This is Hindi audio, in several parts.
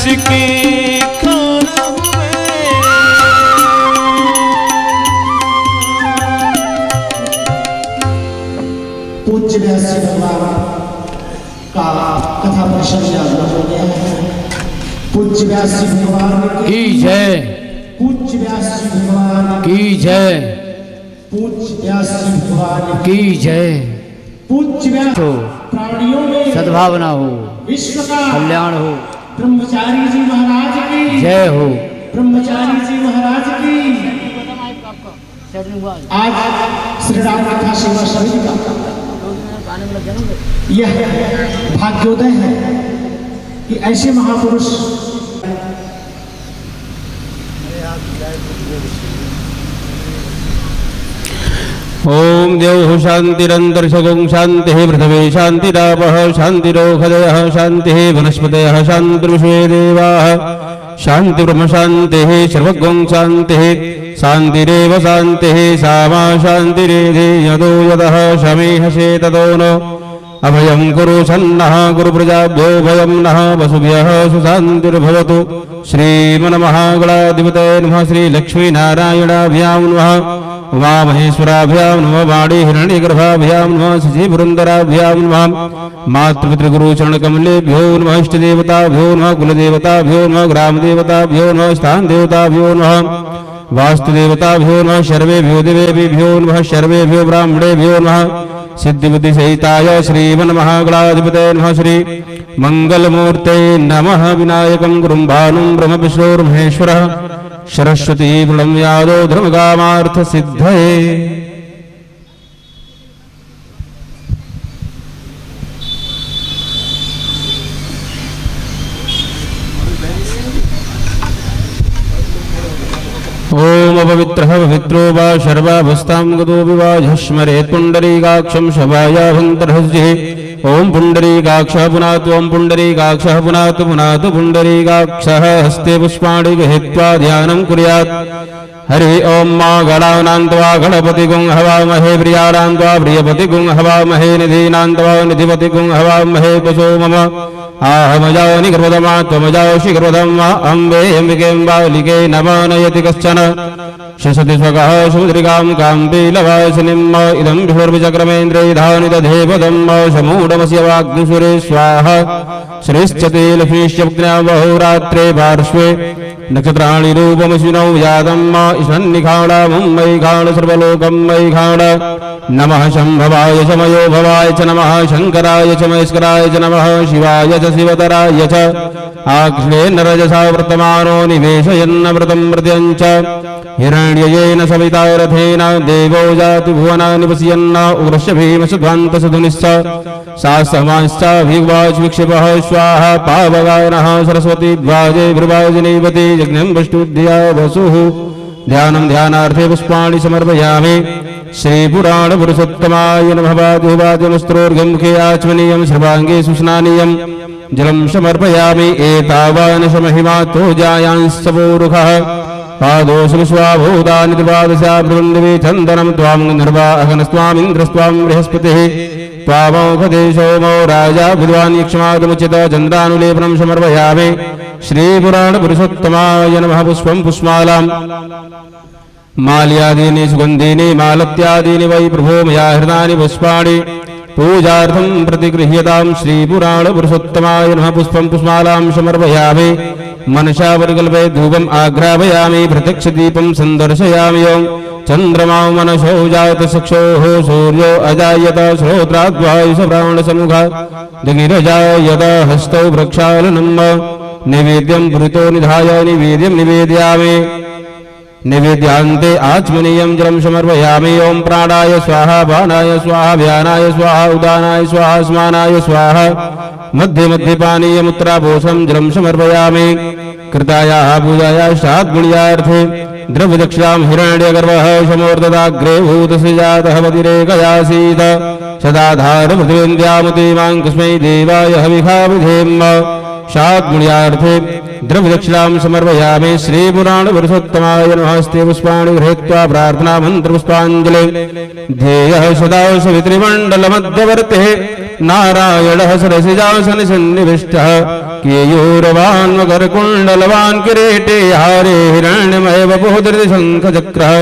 की पूज्य व्यास जी भगवान का कथा परिषद हो गया है। पूज्य व्यास जी भगवान की जय। पूज्य व्यास जी भगवान की जय। पूज्य व्यास जी भगवान की जय। पूज्य व्यास प्राणियों में सद्भावना हो, विश्व का कल्याण हो। ब्रह्मचारी जी महाराज की जय हो। ब्रह्मचारी जी महाराज की। आज श्री राम कथा सेवा समिति का यह भाग्योदय है कि ऐसे महापुरुष ओम देव शांतिरंतरिषगुं शांति पृथ्वी शांतिरापः शांतिरोषधयः शांति वनस्पतयः शांतिर्विश्वे देवाः शांति ब्रह्म शांति सर्वगुं शांति शांतिरेव शांति सामा शांतिरेधि यदो यदः शमेह शेतदो न अभयं कुरु सन्नः गुरुप्रजाभ्यो भयं नः वसुभ्यः सुशान्तिर्भवतु। श्रीमन्महागणाधिपतये नमः। श्रीलक्ष्मीनारायणाभ्यां नमः। उमामहेश्वराभ्यां नमः। वाणी हिरण्यगर्भाभ्यां नमः। शचीपुरन्दराभ्यां नमः। मातृपितृगुरुचरणकमलेभ्यो नमः। इष्टदेवताभ्यो नमः। कुलदेवताभ्यो नमः। ग्रामदेवताभ्यो नमः। स्थानदेवताभ्यो नमः। वास्तुदेवताभ्यो नमः। सर्वेभ्यो देवेभ्यो नमः। सर्वेभ्यो ब्राह्मणेभ्यो नमः। सिद्धिबुद्धिसहिताय श्रीमन्महागणाधिपतये नमः। श्री मंगलमूर्ते नमः। विनायकं गुरुं भानुं ब्रह्म विष्णुर्महेश्वरः सरस्वती प्रणम यादव धर्मकामार्थ सिद्धये। ओम अपवित्रः पवित्रो वा सर्वावस्थां गतो विवाजः स्मरेत् पुण्डरीकाक्षं शभायाभन्तर्हस्ये। ओम पुण्डरीकाक्षः पुनातु ओम पुण्डरीकाक्षः पुनातु पुनातु पुण्डरीकाक्षः हस्ते पुष्पाणि गृहीत्वा ध्यानं कुर्यात्। हरि ओम मा गणानान्त्वा गणपतिगुं हवामहे प्रियाणान्त्वा प्रियपतिगुं हवामहे निधीनान्त्वा निधिपतिगुं हवामहे पशो मम आहमजाओ निगर्भदमा त्वमजाओषि गर्भदमा अम्बे अम्बिकें बालिके नमानयति कश्चन शशति स्वगः समुद्रिकां काम्बीलवासिनीं इदं विभुर्विचक्रमेन्द्रैधानि दधेपदं समूढमस्य वाग्निसुरे स्वाहा। श्रेश्चते लक्ष्मीश्च पुत्र्यां बहुरात्रे पार्श्वे नक्षत्राणि रूपमश्विनौ जातं ईशन्निखाणा मुम्बई खाण सर्वलोकं मयि खाण। नमः शम्भवाय च मयो भवाय च नमः शङ्कराय च महेश्वराय च नमः शिवाय च शिवतराय च आक्ष्णेन रजसा वर्तमानो निवेशयन्न व्रतं मृत्यं च हिरण्ययेन सविता रथेन देवो जाति भुवनानि पश्यन्न उग्रश्च भीमसध्वान्तसधुनिश्च सास्तमांश्च विक्षिपः स्वाहा पावगानः सरस्वती द्वाजे भृवाजिनीवती यज्ञं वष्टुध्या वसुः। ध्यानं ध्यानार्थे पुष्पाणि समर्पयामि। श्रीपुराणपुरुषोत्तमाय नमः। वाद्योवाद्यमस्त्रोर्गमुखे आचमनीयं सर्वाङ्गे सुस्नानीयं जलं समर्पयामि। एतावान् समहिमातो जायांस्तवोरुखः पादोषु विश्वाभूतानि त्रिपादशा बृन्दिवे चन्दनं त्वां निर्वा अगनस्त्वामिन्द्रस्त्वां बृहस्पतिः त्वामौघदेशो मो राजा विद्वान् यक्षमादमुचित चन्द्रानुलेपनं समर्पयामि। श्रीपुराणपुरुषोत्तमाय नमः। पुष्पं पुष्पमालां माल्यादीनि सुगन्धीनि मालत्यादीनि वै प्रभो मया हृतानि पुष्पाणि पूजार्थं प्रतिगृह्यतां। श्रीपुराणपुरुषोत्तमाय नमः। पुष्पं पुष्पमालां समर्पयामि। मनसा परिकल्पे धूपम् आघ्रापयामि। प्रत्यक्षदीपं सन्दर्शयामि। ओं चन्द्रमा मनसो जातचक्षोः सूर्यो अजायत श्रोत्राद्वायुष प्राणसमुखः दिगिरजायत हस्तौ प्रक्षालनं नैवेद्यं पुरितो निधाय नैवेद्यं निवेदयामि। निवेद्यान्ते आचमनीयं जलं समर्पयामि। ओं प्राणाय स्वाहा पानाय स्वाहा व्यानाय स्वाहा उदानाय स्वाहा स्मानाय स्वाहा। मध्ये मध्ये पानीयमुत्रापोषं जलं समर्पयामि। कृतायाः पूजायाः शाद्गुण्यार्थे द्रव्यदक्षां हिरण्यगर्भः समोर्ददाग्रे भूतसजातः वतिरेकयासीत सदाधार पृथिवीन्द्यामुतीमां कस्मै देवाय हविषा विधेम। शाद्गुण्यार्थे द्रव्यदक्षिणां समर्पयामि। श्रीपुराणपुरुषोत्तमाय नमस्ते। पुष्पाणि गृहीत्वा प्रार्थना मन्त्रपुष्पाञ्जलि। ध्येयः सदा सवितृमण्डलमध्यवर्तिः नारायणः सरसिजासनसन्निविष्टः केयूरवान् मकरकुण्डलवान् किरीटे हारे हिरण्यमय वपुधृतिशङ्खचक्रः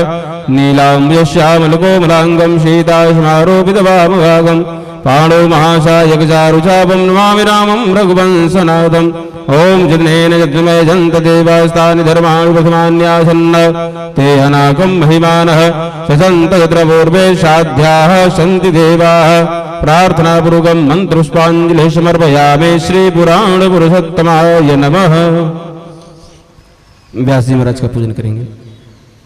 नीलाम्बुश्यामलकोमलाङ्गं शीताश्मारोपितवामभागम् पाणौ महाशायकचारुचापं नमामि रामं रघुवंशनाथम् ॐ जनेन यज्ञमय जन्तदेवास्तानि धर्माणि प्रथमान्यासन्न ते अनाकं महिमानः शसन्त यत्र पूर्वे साध्याः सन्ति देवाः प्रार्थनापूर्वकं मन्त्रपुष्पाञ्जलिः समर्पयामि श्रीपुराणपुरुषोत्तमाय नमः। व्यास जी महाराज का पूजन करेंगे।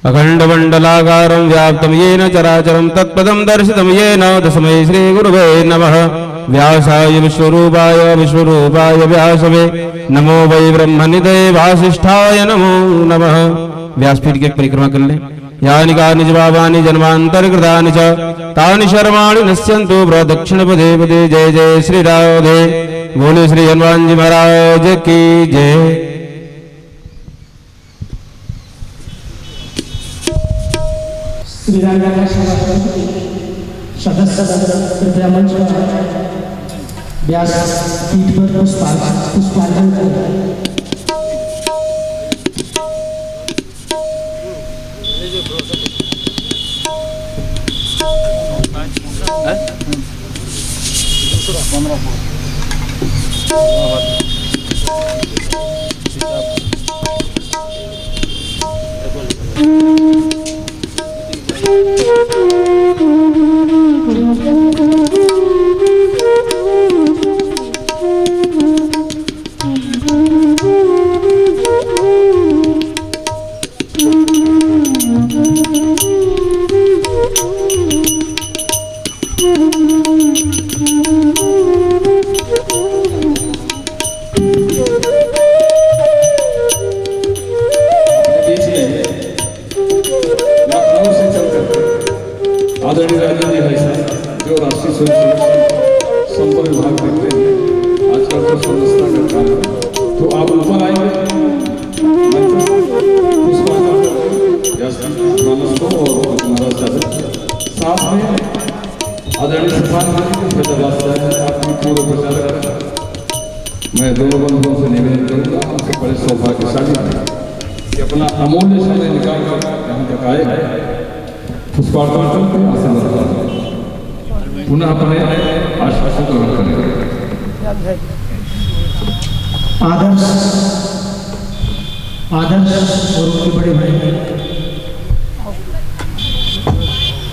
अखण्डमण्डलाकारं व्याप्तं येन चराचरं तत्पदं दर्शितं येन तस्मै श्रीगुरुवे नमः। व्यासाय विश्वरूपाय व्यासवे नमो वै ब्रह्मनिधये वासिष्ठाय नमो नमः। व्यासपीठ की परिक्रमा कर लें। यानि कानि च पापानि जन्मान्तरकृतानि च तानि शर्माणि नश्यन्तु प्रदक्षिणपदे पदे। जय जय श्री राधे। बोले श्री हनुमान जी महाराज की जय। श्री राम सदस्य कृपया मंच पर व्यास पीठ पर पुष्पार्चन करें। आदरणीय राजेंद्र भाई साहब जो राष्ट्रीय स्वयं संपर्क विभाग देखते हैं आजकल तो संरचना का काम है, तो आप ऊपर आएंगे साथ में आदरणीय आपकी पूर्व प्रचारक मैं दोनों बंधुओं से निवेदन करूँगा, हमसे बड़े सौभाग्यशाली कि अपना अमूल्य समय निकाल कर यहाँ तक आए पुष्पार्चन करके आशीर्वाद पुनः अपने आश्वासन ग्रहण करेंगे। आदर्श और उनके बड़े भाई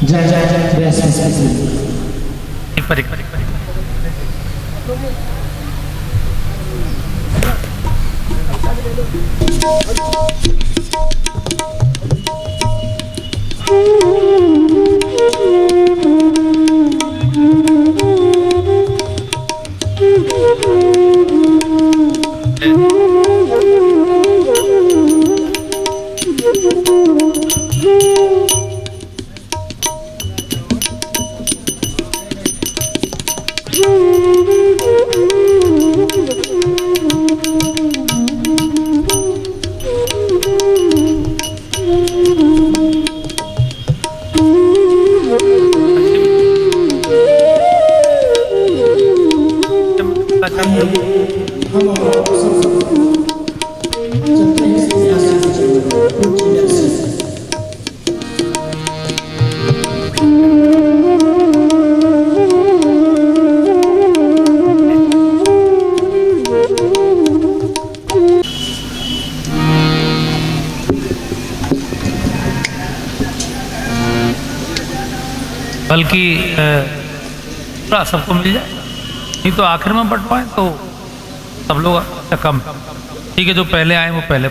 जय जय व्यास बल्कि पूरा सबको मिल जाए, नहीं तो आखिर में बंटवाएं तो सब लोग कम। ठीक है, जो पहले आए वो पहले।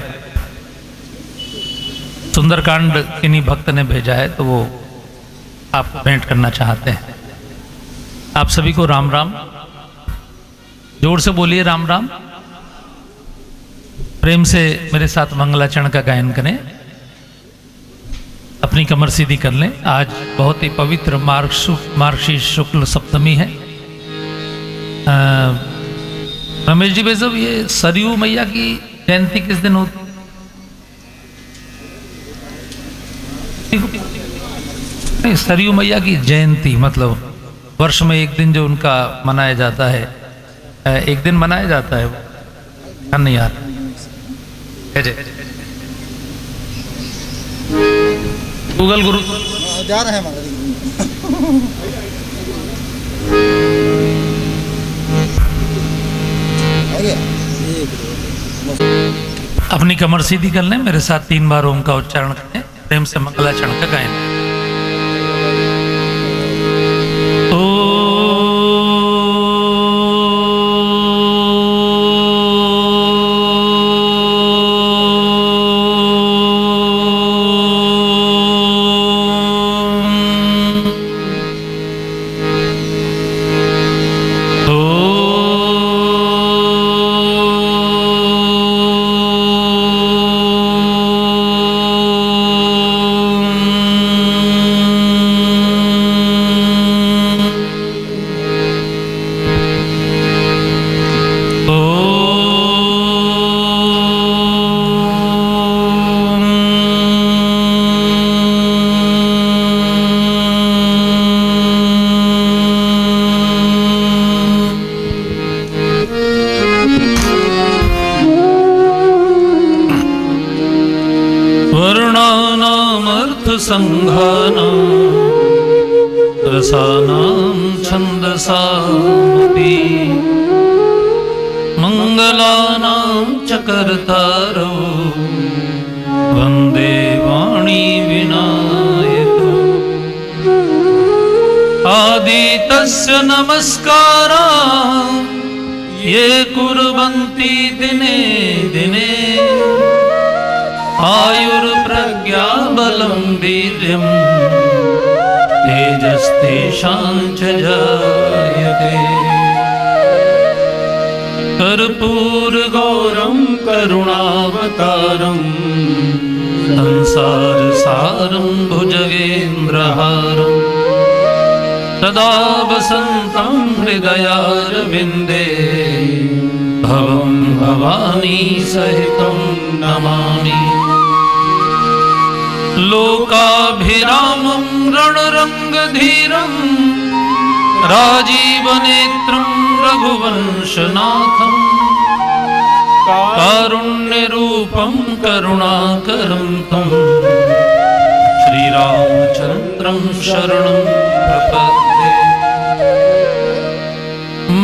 सुंदरकांड किन्हीं भक्त ने भेजा है तो वो आपको भेंट करना चाहते हैं। आप सभी को राम राम। जोर से बोलिए राम राम। प्रेम से मेरे साथ मंगलाचरण का गायन करें। अपनी कमर सीधी कर लें। आज बहुत ही पवित्र मार्गशीर्ष शुक्ल सप्तमी है। रमेश जी भाई साहब, ये सरयू मैया की जयंती किस दिन होती? नहीं, सरयू मैया की जयंती मतलब वर्ष में एक दिन जो उनका मनाया जाता है, एक दिन मनाया जाता है। नहीं आ रहा। गूगल गुरु जा रहे हैं हमारे अपनी कमर सीधी कर लें, मेरे साथ 3 बार ओम का उच्चारण करें, प्रेम से मंगलाचरण का गायन। संघानां रसानां छन्दसामपि मंगलानां च कर्तारो वन्दे वाणी विनायको। आदितस्य नमस्कारा ये कुर्वन्ति दिने दिने आयुर्प्रज्ञा बलं वीर्यं तेजस्तेषां च जायते। कर्पूरगौरं करुणावतारं संसारसारं भुजगेन्द्रहारं सदा वसन्तं हृदयारविन्दे भवं भवानी सहितं नमामि। लोकाभिरामं रणरङ्गधीरं राजीवनेत्रं रघुवंशनाथं कारुण्यरूपं करुणाकरं तं श्रीरामचन्द्रं शरणं प्रपद्ये।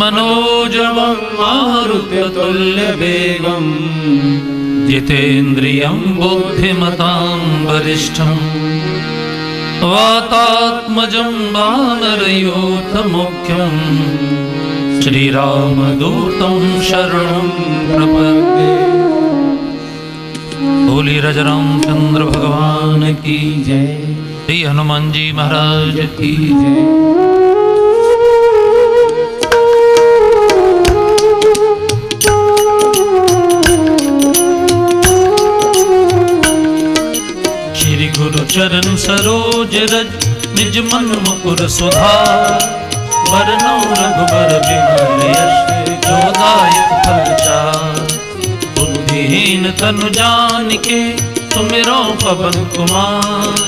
मनोजवं मारुततुल्यवेगं जितेन्द्रियं बुद्धिमतां वरिष्ठं वातात्मजं वानरयूथमुख्यं श्रीरामदूतं शरणं प्रपद्ये। बोली रामचंद्र भगवान की जय, श्री हनुमान जी महाराज की जय। गुरु चरण सरोज रज निज मन मुकुर सुधार वरनौ रघुबर बिमल यश जोदायक फलचार। बुद्धिहीन तनु जानिके सुमिरो पवन कुमार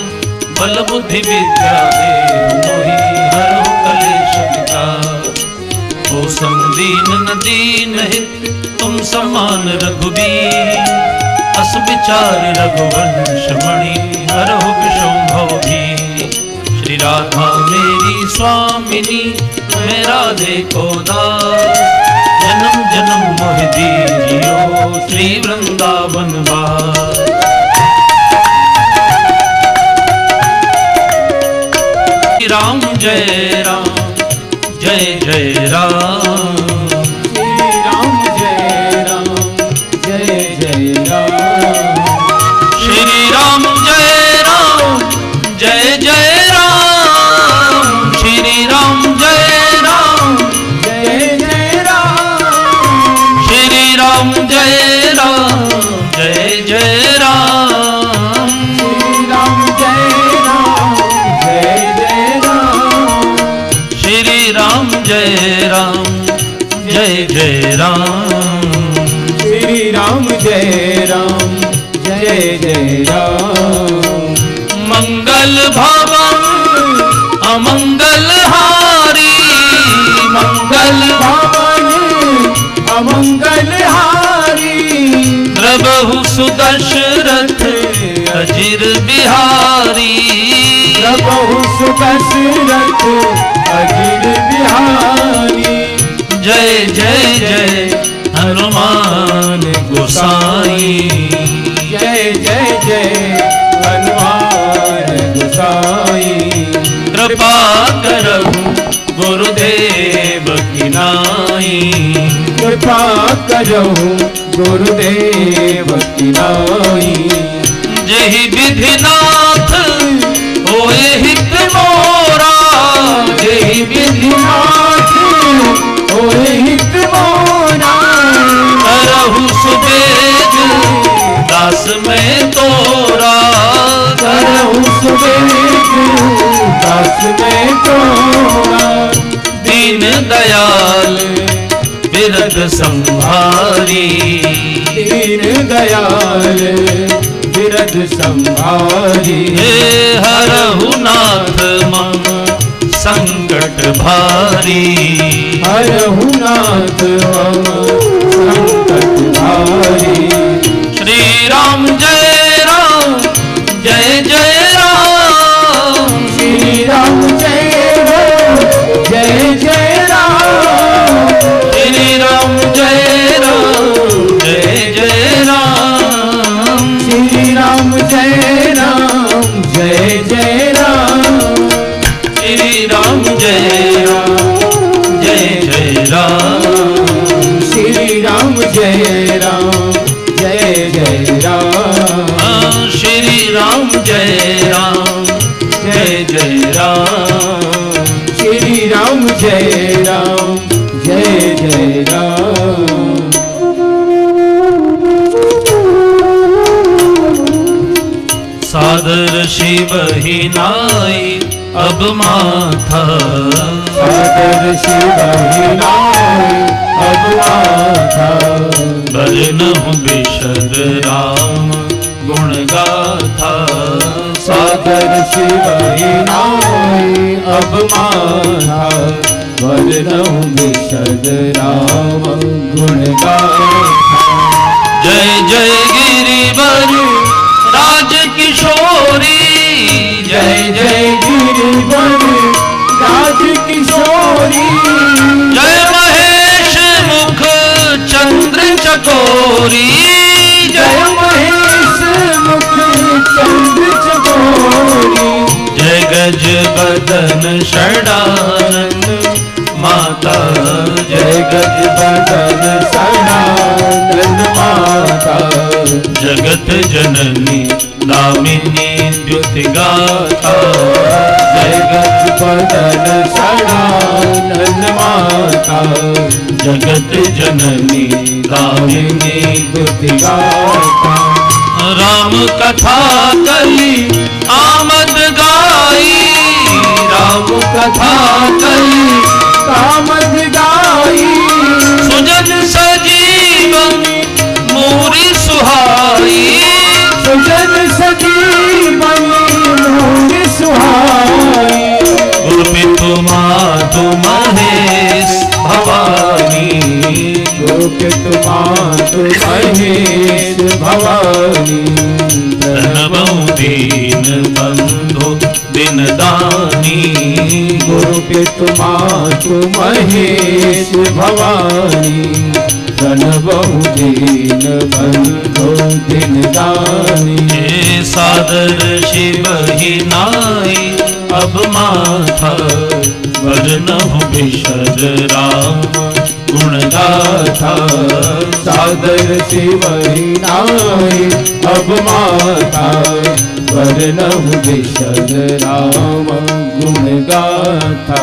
बल बुद्धि विद्या देहु मोहि हरहु कलेश विकार। ओ समदीन न दीन हित तुम समान रघुबीर अस विचार रघुवंश मणि हरहु विशंभव भी। श्री राधा मेरी स्वामिनी मैं राधे को दास जन्म जन्म मोह दीजियो श्री वृंदावन वास। राम जय राम जय जय राम। जय राम जय जय राम। श्री राम जय राम जय जय राम। मंगल भवन अमंगल हारी मंगल भवन अमंगल हारी सुदशरथ अजिर बिहारी, प्रभु सुदशरथ अजिर बिहारी। जय जय जय हनुमान गोसाई, जय जय जय हनुमान गोसाई। कृपा करहु गुरुदेव की नाई, कृपा करहु गुरुदेव की नाई। जहि विधिनाथ होए हित मोरा, जहि विधिनाथ ओहे हित मोरा, करहु सुबेद दास मैं तोरा, करहु सुबेद दास मैं तोरा। दीन दयाल बिरद संहारी, दीन दयाल बिरद संहारी। हे हरहु नाथ मम संकट भारी, हरहु नाथ मम संकट भारी। श्री राम जय राम जय जय राम, श्री राम जय राम जय जय राम। श्री राम जय राम जय जय राम, श्री राम जय राम जय जय राम। श्री राम जय राम जय जय राम, श्री राम जय राम जय जय राम। श्री राम जय राम जय जय राम, श्री राम जय राम जय जय राम। सादर शिव ही नाई अब माथा, सादर शिव ही नाई अब माथा। बरनहु बिशद राम गुण गाथा, सादर शिव ही नाई अब माथा। वरनहु बिशद राम गुण गाथा। जय जय गिरिवर राज किशोरी, जय जय गिरिवर राज किशोरी। जय महेश मुख चंद्र चकोरी, जय महेश मुख चंद्र चकोरी। जय गज बदन षडानन माता, जय गज बदन सनातन माता। जगत जननी दामिनी द्युति गाथा, जय गज बदन सनातन माता। जगत जननी दामिनी दुति गाथा। राम कथा कली आमद गाई, राम कथा कली कामद गाई। सुजन सजीवन मूरी सुहाई, सुजन सजीवन मूरी सुहाई। गुरु मातु महेश भवानी, गुरु मातु महेश भवानी। प्रणवं दीन बंधु दिन दानी, गुरु मातु महेश भवानी। प्रणवं दीन बंधु दिन दानी। हे सादर शिव ही नाई अब माथा, वरनहु बिशद राम गुण गाथा। सादर शिव ही नाई अब माथा। वरनहु बिशद राम गुण गाथा।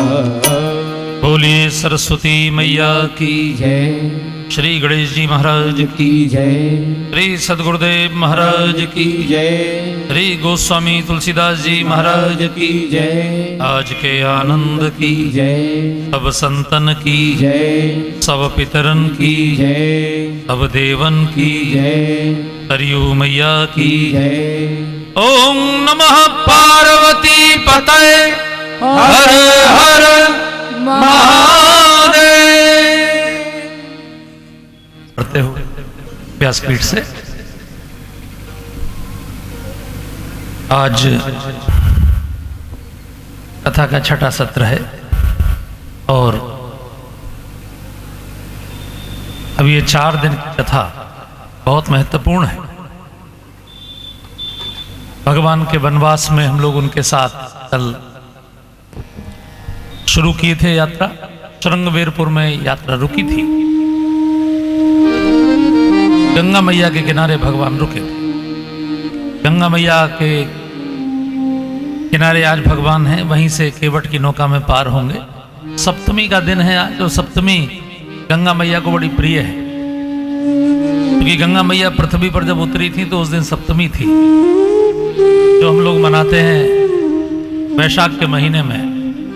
बोलिए सरस्वती मैया की, जय श्री गणेश जी महाराज की, जय श्री सदगुरुदेव महाराज की, जय श्री गोस्वामी तुलसीदास जी महाराज की, जय आज के आनंद की, जय सब संतन की, जय सब पितरन की, जय सब देवन की, जय सरयू मैया की। जय। ओम नमः पार्वती पतये हर हर महादेव। पढ़ते हो व्यासपीठ से। आज कथा का छठा सत्र है और अब ये 4 दिन की कथा बहुत महत्वपूर्ण है। भगवान के वनवास में हम लोग उनके साथ कल शुरू किए थे यात्रा। श्रृंगवेरपुर में यात्रा रुकी थी। गंगा मैया के किनारे भगवान रुके थे। गंगा मैया के किनारे आज भगवान हैं, वहीं से केवट की नौका में पार होंगे। सप्तमी का दिन है आज, और सप्तमी गंगा मैया को बड़ी प्रिय है, क्योंकि गंगा मैया पृथ्वी पर जब उतरी थी तो उस दिन सप्तमी थी, जो हम लोग मनाते हैं वैशाख के महीने में,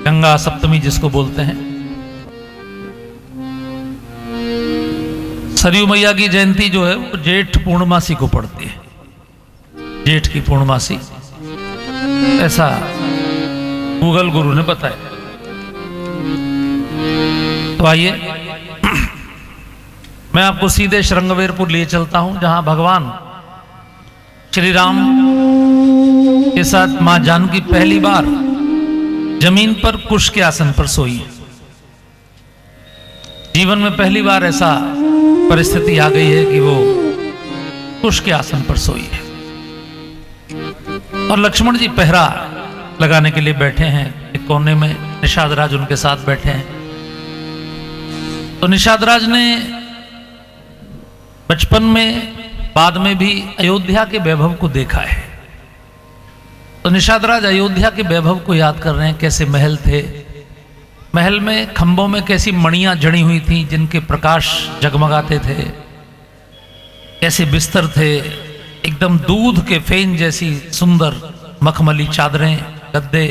गंगा सप्तमी जिसको बोलते हैं। सरयू मैया की जयंती जो है वो जेठ पूर्णमासी को पड़ती है, जेठ की पूर्णमासी, ऐसा गूगल गुरु ने बताया। तो आइए मैं आपको सीधे श्रृंगवेरपुर लिए चलता हूं, जहां भगवान श्री राम के साथ मां जानकी पहली बार जमीन पर कुश के आसन पर सोई। जीवन में पहली बार ऐसा परिस्थिति आ गई है कि वो कुश के आसन पर सोई है, और लक्ष्मण जी पहरा लगाने के लिए बैठे हैं एक कोने में। निषाद राज उनके साथ बैठे हैं। तो निषाद राज ने बचपन में, बाद में भी अयोध्या के वैभव को देखा है। तो निषाद राज अयोध्या के वैभव को याद कर रहे हैं, कैसे महल थे, महल में खंभों में कैसी मणियां जड़ी हुई थी जिनके प्रकाश जगमगाते थे, कैसे बिस्तर थे, एकदम दूध के फेन जैसी सुंदर मखमली चादरें, गद्दे।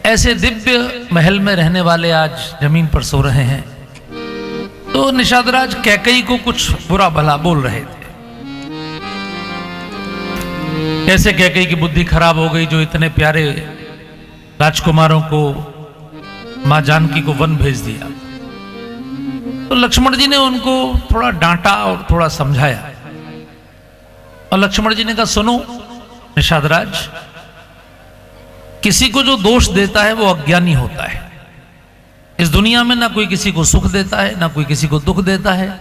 ऐसे दिव्य महल में रहने वाले आज जमीन पर सो रहे हैं। तो निषाद राज कैकेयी को कुछ बुरा भला बोल रहे थे, कैसे कैकेयी की बुद्धि खराब हो गई, जो इतने प्यारे राजकुमारों को, मां जानकी को वन भेज दिया। तो लक्ष्मण जी ने उनको थोड़ा डांटा और थोड़ा समझाया, और लक्ष्मण जी ने कहा, सुनो निषाद राज, किसी को जो दोष देता है वो अज्ञानी होता है। इस दुनिया में ना कोई किसी को सुख देता है, ना कोई किसी को दुख देता है।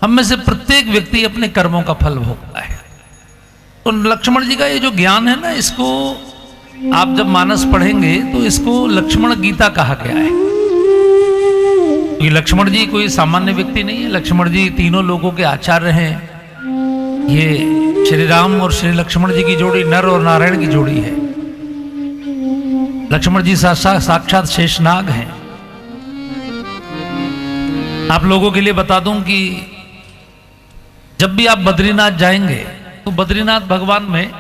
हम में से प्रत्येक व्यक्ति अपने कर्मों का फल भोगता है। तो लक्ष्मण जी का ये जो ज्ञान है ना, इसको आप जब मानस पढ़ेंगे तो इसको लक्ष्मण गीता कहा गया है। क्योंकि लक्ष्मण जी कोई सामान्य व्यक्ति नहीं है। लक्ष्मण जी तीनों लोगों के आचार्य हैं। ये श्री राम और श्री लक्ष्मण जी की जोड़ी नर और नारायण की जोड़ी है। लक्ष्मण जी साक्षात शेषनाग हैं। आप लोगों के लिए बता दूं कि जब भी आप बद्रीनाथ जाएंगे तो बद्रीनाथ भगवान में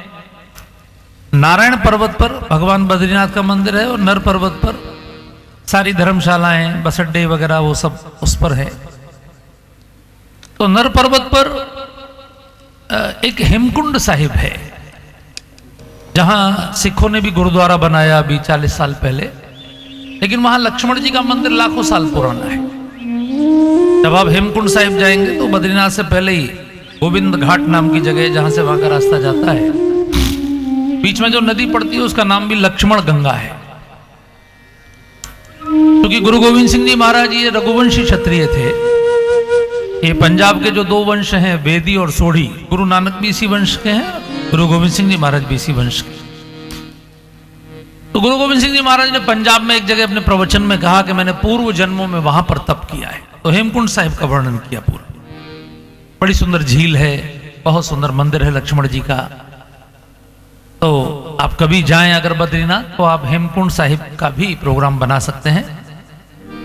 नारायण पर्वत पर भगवान बद्रीनाथ का मंदिर है, और नर पर्वत पर सारी धर्मशालाएं, बस अड्डे वगैरह वो सब उस पर है। तो नर पर्वत पर एक हेमकुंड साहिब है, जहां सिखों ने भी गुरुद्वारा बनाया अभी 40 साल पहले। लेकिन वहां लक्ष्मण जी का मंदिर लाखों साल पुराना है। जब आप हेमकुंड साहिब जाएंगे तो बद्रीनाथ से पहले ही गोविंद घाट नाम की जगह है, जहां से वहां का रास्ता जाता है। बीच में जो नदी पड़ती है उसका नाम भी लक्ष्मण गंगा है, क्योंकि गुरु गोविंद सिंह जी महाराज ये रघुवंशी क्षत्रिय थे। ये पंजाब के जो 2 वंश हैं, वेदी और सोढ़ी, गुरु नानक भी इसी वंश के हैं, गुरु गोविंद सिंह जी महाराज भी इसी वंश के। तो गुरु गोविंद सिंह जी महाराज ने पंजाब में एक जगह अपने प्रवचन में कहा कि मैंने पूर्व जन्मों में वहां पर तप किया है। तो हेमकुंड साहिब का वर्णन किया पूरा। बड़ी सुंदर झील है, बहुत सुंदर मंदिर है लक्ष्मण जी का। तो आप कभी जाएं अगर बद्रीनाथ, तो आप हेमकुंड साहिब का भी प्रोग्राम बना सकते हैं।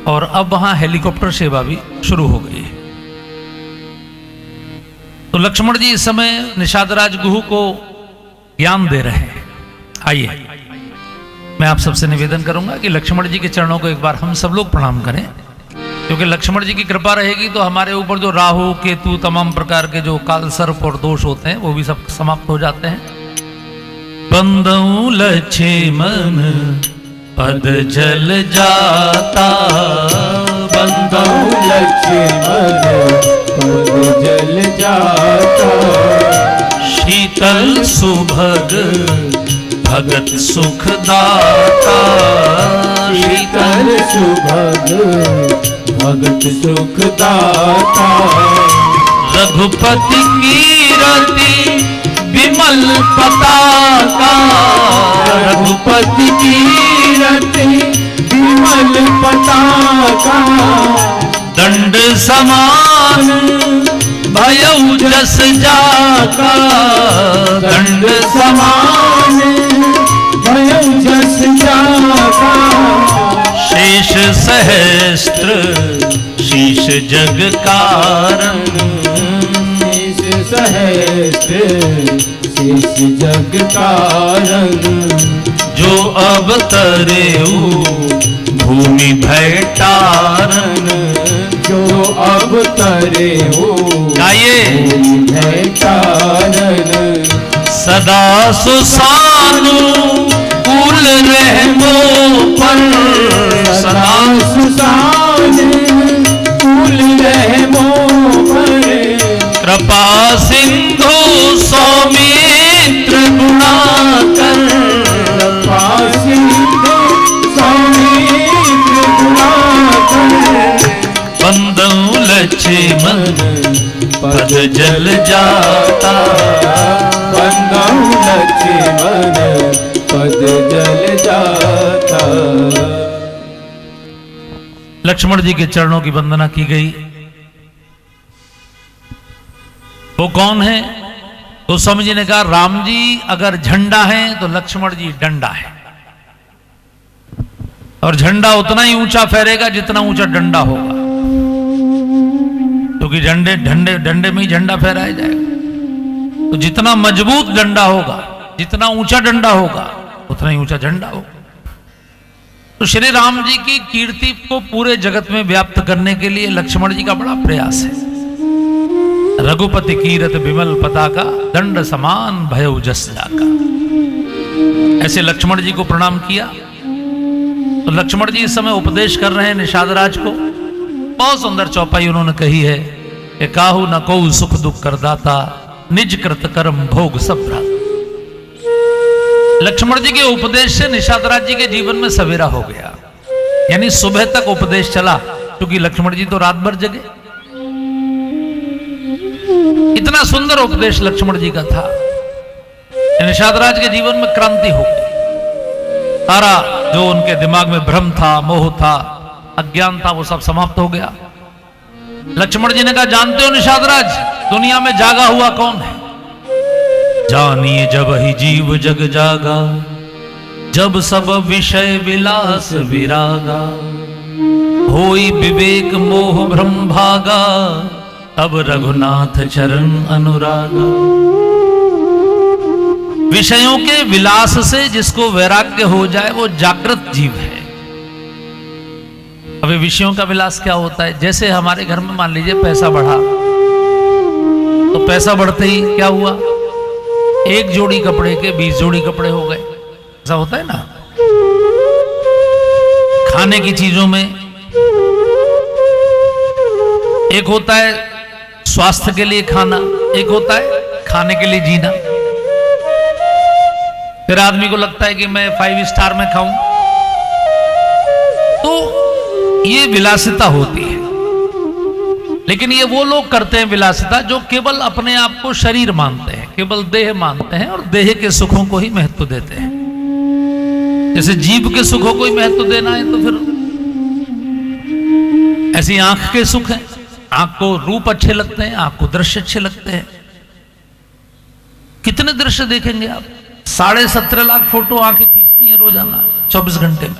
और अब वहां हेलीकॉप्टर सेवा भी शुरू हो गई है। तो लक्ष्मण जी इस समय निषाद राज गुहू को ज्ञान दे रहे हैं। आइए मैं आप सबसे निवेदन करूंगा कि लक्ष्मण जी के चरणों को एक बार हम सब लोग प्रणाम करें, क्योंकि लक्ष्मण जी की कृपा रहेगी तो हमारे ऊपर जो राहु केतु तमाम प्रकार के जो काल सर्प और दोष होते हैं वो भी सब समाप्त हो जाते हैं। बंदऊ लक्ष्मण पद जल जाता, बंदऊ लक्ष्मण पद जल जाता, शीतल सुभग भगत सुखदाता, शीतल सुभग भगत सुखदाता, रघुपति कीरति विमल पताका, रघुपति कीरति विमल पताका, दंड समान भयउ जस जाका, दंड समान भयउ जस जाका, शेष सहस्त्र शीश जग कारण, शेष सहस्त्र शेष जग कारण, जो अवतरेऊ भूमि भैटारन, जो अब तरे हो गाइए भैटारन, सदा सुसानु कुल रहमो पर, सदा सुसान कुल रहमो पर, कृपा सिंधु सौमित्र गुणाकर, कृपा सिंधु सौमित्र गुणाकर, बंदौ लक्ष्मण पद जल जाता, बंदौ लक्ष्मण पद जल जाता। लक्ष्मण जी के चरणों की वंदना की गई। वो कौन है? तो स्वामी जी ने कहा राम जी अगर झंडा है तो लक्ष्मण जी डंडा है, और झंडा उतना ही ऊंचा फहरेगा जितना ऊंचा डंडा होगा, क्योंकि डंडे में ही झंडा फहराया जाएगा। तो जितना मजबूत डंडा होगा, जितना ऊंचा डंडा होगा, उतना ही ऊंचा झंडा होगा। तो श्री राम जी की कीर्ति को पूरे जगत में व्याप्त करने के लिए लक्ष्मण जी का बड़ा प्रयास है। रघुपति कीरत विमल पताका, दंड समान भयउ जस जाका। ऐसे लक्ष्मण जी को प्रणाम किया। तो लक्ष्मण जी इस समय उपदेश कर रहे हैं निषाद राज को। बहुत सुंदर चौपाई उन्होंने कही है कि काहू न को सुख दुख करदाता, निज कृत कर्म भोग सब भ्राता। लक्ष्मण जी के उपदेश से निषाद राज जी के जीवन में सवेरा हो गया, यानी सुबह तक उपदेश चला, क्योंकि लक्ष्मण जी तो रात भर जगे। इतना सुंदर उपदेश लक्ष्मण जी का था, निषाद राज के जीवन में क्रांति हो गई। सारा जो उनके दिमाग में भ्रम था, मोह था, अज्ञान था, वो सब समाप्त हो गया। लक्ष्मण जी ने कहा जानते हो निषाद राज, दुनिया में जागा हुआ कौन है? जानिए जब ही जीव जग जागा, जब सब विषय विलास विरागा, होई विवेक मोह भ्रम भागा, तब रघुनाथ चरण अनुरागा। विषयों के विलास से जिसको वैराग्य हो जाए वो जागृत जीव है। अभी विषयों का विलास क्या होता है? जैसे हमारे घर में मान लीजिए पैसा बढ़ा, तो पैसा बढ़ते ही क्या हुआ, एक जोड़ी कपड़े के 20 जोड़ी कपड़े हो गए। ऐसा होता है ना। खाने की चीजों में एक होता है स्वास्थ्य के लिए खाना, एक होता है खाने के लिए जीना। फिर आदमी को लगता है कि मैं 5 स्टार में खाऊं, तो ये विलासिता होती है। लेकिन ये वो लोग करते हैं विलासिता जो केवल अपने आप को शरीर मानते हैं, केवल देह मानते हैं, और देह के सुखों को ही महत्व देते हैं। जैसे जीव के सुखों को ही महत्व देना है, तो फिर ऐसी आंख के सुख हैं, आंख को रूप अच्छे लगते हैं, आंख को दृश्य अच्छे लगते हैं। कितने दृश्य देखेंगे आप? 17.5 लाख फोटो आंखें खींचती हैं रोजाना 24 घंटे में।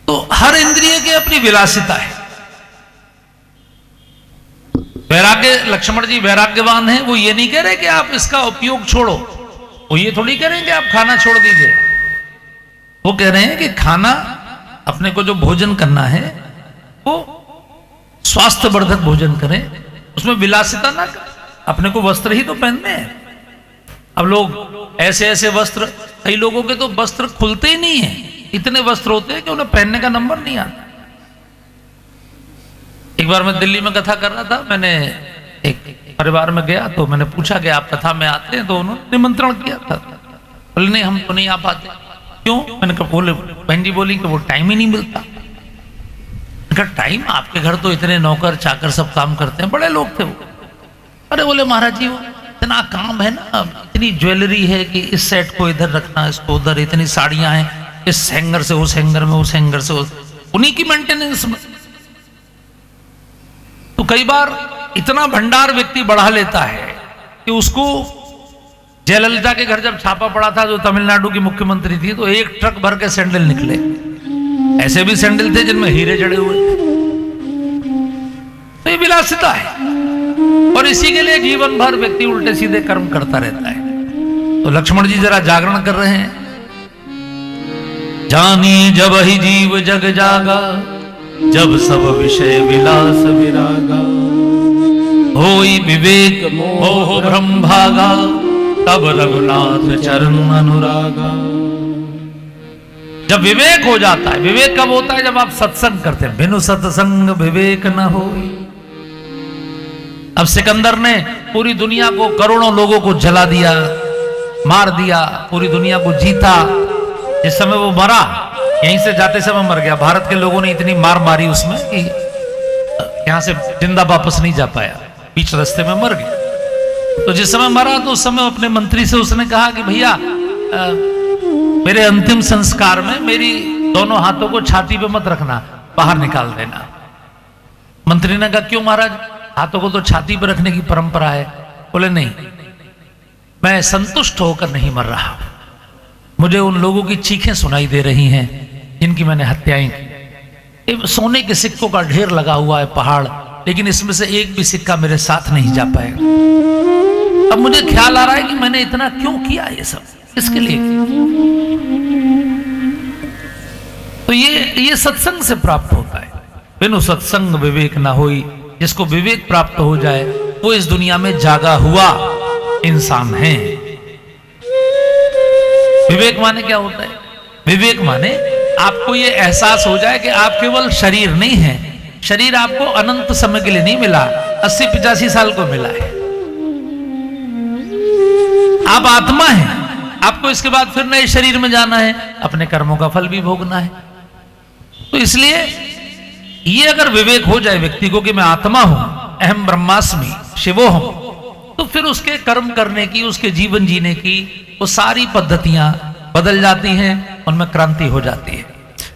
तो हर इंद्रिय की अपनी विलासिता है। वैराग्य, लक्ष्मण जी वैराग्यवान हैं। वो ये नहीं कह रहे कि आप इसका उपयोग छोड़ो, वो ये थोड़ी कह रहे हैं कि आप खाना छोड़ दीजिए। वो कह रहे हैं कि खाना, अपने को जो भोजन करना है वो स्वास्थ्यवर्धक भोजन करें, उसमें विलासिता ना करें। अपने को वस्त्र ही तो पहनने हैं। अब लोग ऐसे ऐसे वस्त्र, कई लोगों के तो वस्त्र खुलते ही नहीं है, इतने वस्त्र होते हैं कि उन्हें पहनने का नंबर नहीं आता। एक बार मैं दिल्ली में कथा कर रहा था, मैंने एक परिवार में गया तो मैंने पूछा कि आप कथा में आते हैं, तो उन्होंने निमंत्रण किया था। बोले नहीं हम तो नहीं आ पाते। क्यों? मैंने कहा, बोले बहन जी बोली कि वो टाइम ही नहीं मिलता। मैंने कहा टाइम? आपके घर तो इतने नौकर चाकर सब काम करते हैं, बड़े लोग थे वो। अरे बोले महाराज जी वो इतना काम है ना, इतनी ज्वेलरी है कि इस सेट को इधर रखना, इसको उधर, इतनी साड़ियां हैं, इस हैंगर से उस हैंगर में, उस हैंगर से उन्हीं की मेंटेनेंस में। तो कई बार इतना भंडार व्यक्ति बढ़ा लेता है कि उसको जयललिता के घर जब छापा पड़ा था, जो तमिलनाडु की मुख्यमंत्री थी, तो एक ट्रक भर के सैंडल निकले। ऐसे भी सैंडल थे जिनमें हीरे जड़े हुए थे। तो ये विलासिता है, और इसी के लिए जीवन भर व्यक्ति उल्टे सीधे कर्म करता रहता है। तो लक्ष्मण जी जरा जागरण कर रहे हैं। जानी जब ही जीव जग जागा, जब सब विषय विलास विरागा, होई विवेक मोह भ्रम भागा, तब रघुनाथ चरण अनुरागा। जब विवेक हो जाता है, विवेक कब होता है? जब आप सत्संग करते हैं। बिनु सत्संग विवेक न हो। अब सिकंदर ने पूरी दुनिया को, करोड़ों लोगों को जला दिया, मार दिया, पूरी दुनिया को जीता। जिस समय वो मरा, यहीं से जाते समय मर गया। भारत के लोगों ने इतनी मार मारी उसमें कि यहां से जिंदा वापस नहीं जा पाया, बीच रास्ते में मर गया। तो जिस समय मरा तो उस समय अपने मंत्री से उसने कहा कि भैया मेरे अंतिम संस्कार में मेरी दोनों हाथों को छाती पे मत रखना, बाहर निकाल देना। मंत्री ने कहा क्यों महाराज, हाथों को तो छाती पर रखने की परंपरा है। बोले नहीं, मैं संतुष्ट होकर नहीं मर रहा, मुझे उन लोगों की चीखें सुनाई दे रही हैं जिनकी मैंने हत्याएं की। सोने के सिक्कों का ढेर लगा हुआ है पहाड़, लेकिन इसमें से एक भी सिक्का मेरे साथ नहीं जा पाएगा। अब मुझे ख्याल आ रहा है कि मैंने इतना क्यों किया, ये सब किसके लिए किया? तो ये सत्संग से प्राप्त होता है। बिनु सत्संग विवेक ना होई। जिसको विवेक प्राप्त हो जाए वो इस दुनिया में जागा हुआ इंसान है। विवेक माने क्या होता है? विवेक माने आपको ये एहसास हो जाए कि आप केवल शरीर नहीं है। शरीर आपको अनंत समय के लिए नहीं मिला, 80-85 साल को मिला है। आप आत्मा हैं, आपको इसके बाद फिर नए शरीर में जाना है, अपने कर्मों का फल भी भोगना है। तो इसलिए ये अगर विवेक हो जाए व्यक्ति को कि मैं आत्मा हूं, अहम ब्रह्मास्मि शिवोहम, तो फिर उसके कर्म करने की, उसके जीवन जीने की वो सारी पद्धतियां बदल जाती हैं, उनमें क्रांति हो जाती है।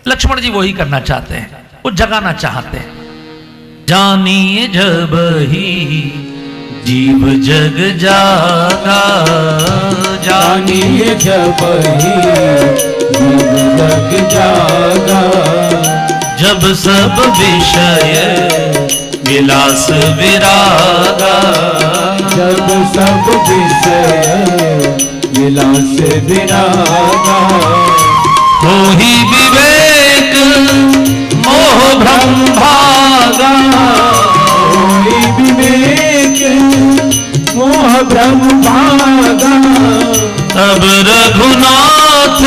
लक्ष्मण जी वही करना चाहते हैं, वो जगाना चाहते हैं। जानिए जब ही जीव जग जागा, जानिए जब ही जीव जग जागा, जब सब विषय विलास विरागा, जब सब विषय विलास विरागा, हो ही विवेक मोह भ्रम भागा, होई विवेक मोह भ्रम भागा, तब रघुनाथ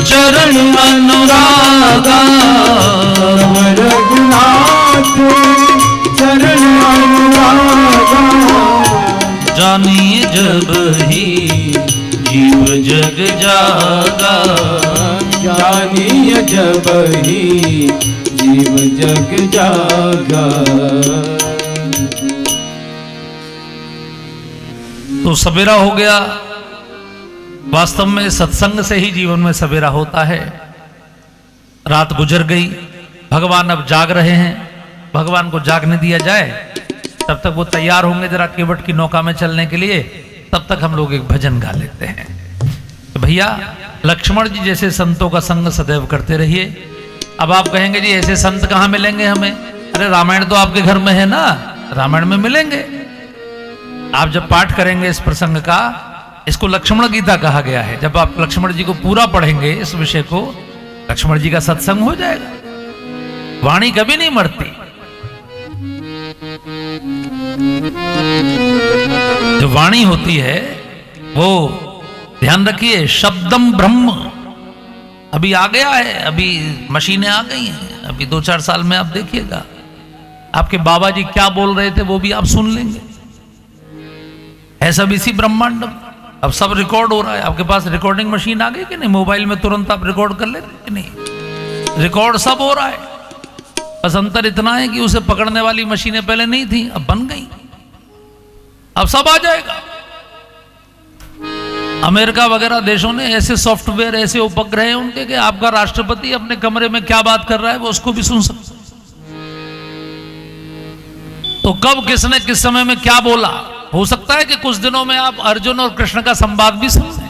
चरण अनुरागा, तब रघुनाथ चरण अनुरागा, जानिए जब ही जीव जग जागा, जानिए जब ही जीव जग जागा। तो सवेरा हो गया। वास्तव में सत्संग से ही जीवन में सवेरा होता है। रात गुजर गई, भगवान अब जाग रहे हैं। भगवान को जागने दिया जाए, तब तक वो तैयार होंगे जरा केवट की नौका में चलने के लिए। तब तक हम लोग एक भजन गा लेते हैं। तो भैया लक्ष्मण जी जैसे संतों का संग सदैव करते रहिए। अब आप कहेंगे जी ऐसे संत कहाँ मिलेंगे हमें? अरे रामायण तो आपके घर में है ना, रामायण में मिलेंगे। आप जब पाठ करेंगे इस प्रसंग का, इसको लक्ष्मण गीता कहा गया है। जब आप लक्ष्मण जी को पूरा पढ़ेंगे इस विषय को, लक्ष्मण जी का सत्संग हो जाएगा। वाणी कभी नहीं मरती। जो वाणी होती है वो ध्यान रखिए, शब्दम ब्रह्म। अभी आ गया है, अभी मशीनें आ गई हैं, अभी 2-4 साल में आप देखिएगा आपके बाबा जी क्या बोल रहे थे वो भी आप सुन लेंगे। है सब इसी ब्रह्मांड में। अब सब रिकॉर्ड हो रहा है। आपके पास रिकॉर्डिंग मशीन आ गई कि नहीं? मोबाइल में तुरंत आप रिकॉर्ड कर लेते कि नहीं? रिकॉर्ड सब हो रहा है। बस अंतर इतना है कि उसे पकड़ने वाली मशीनें पहले नहीं थी, अब बन गई। अब सब आ जाएगा। अमेरिका वगैरह देशों ने ऐसे सॉफ्टवेयर, ऐसे उपग्रह हैं उनके कि आपका राष्ट्रपति अपने कमरे में क्या बात कर रहा है वो उसको भी सुन सकता। तो कब किसने किस समय में क्या बोला, हो सकता है कि कुछ दिनों में आप अर्जुन और कृष्ण का संवाद भी सुने।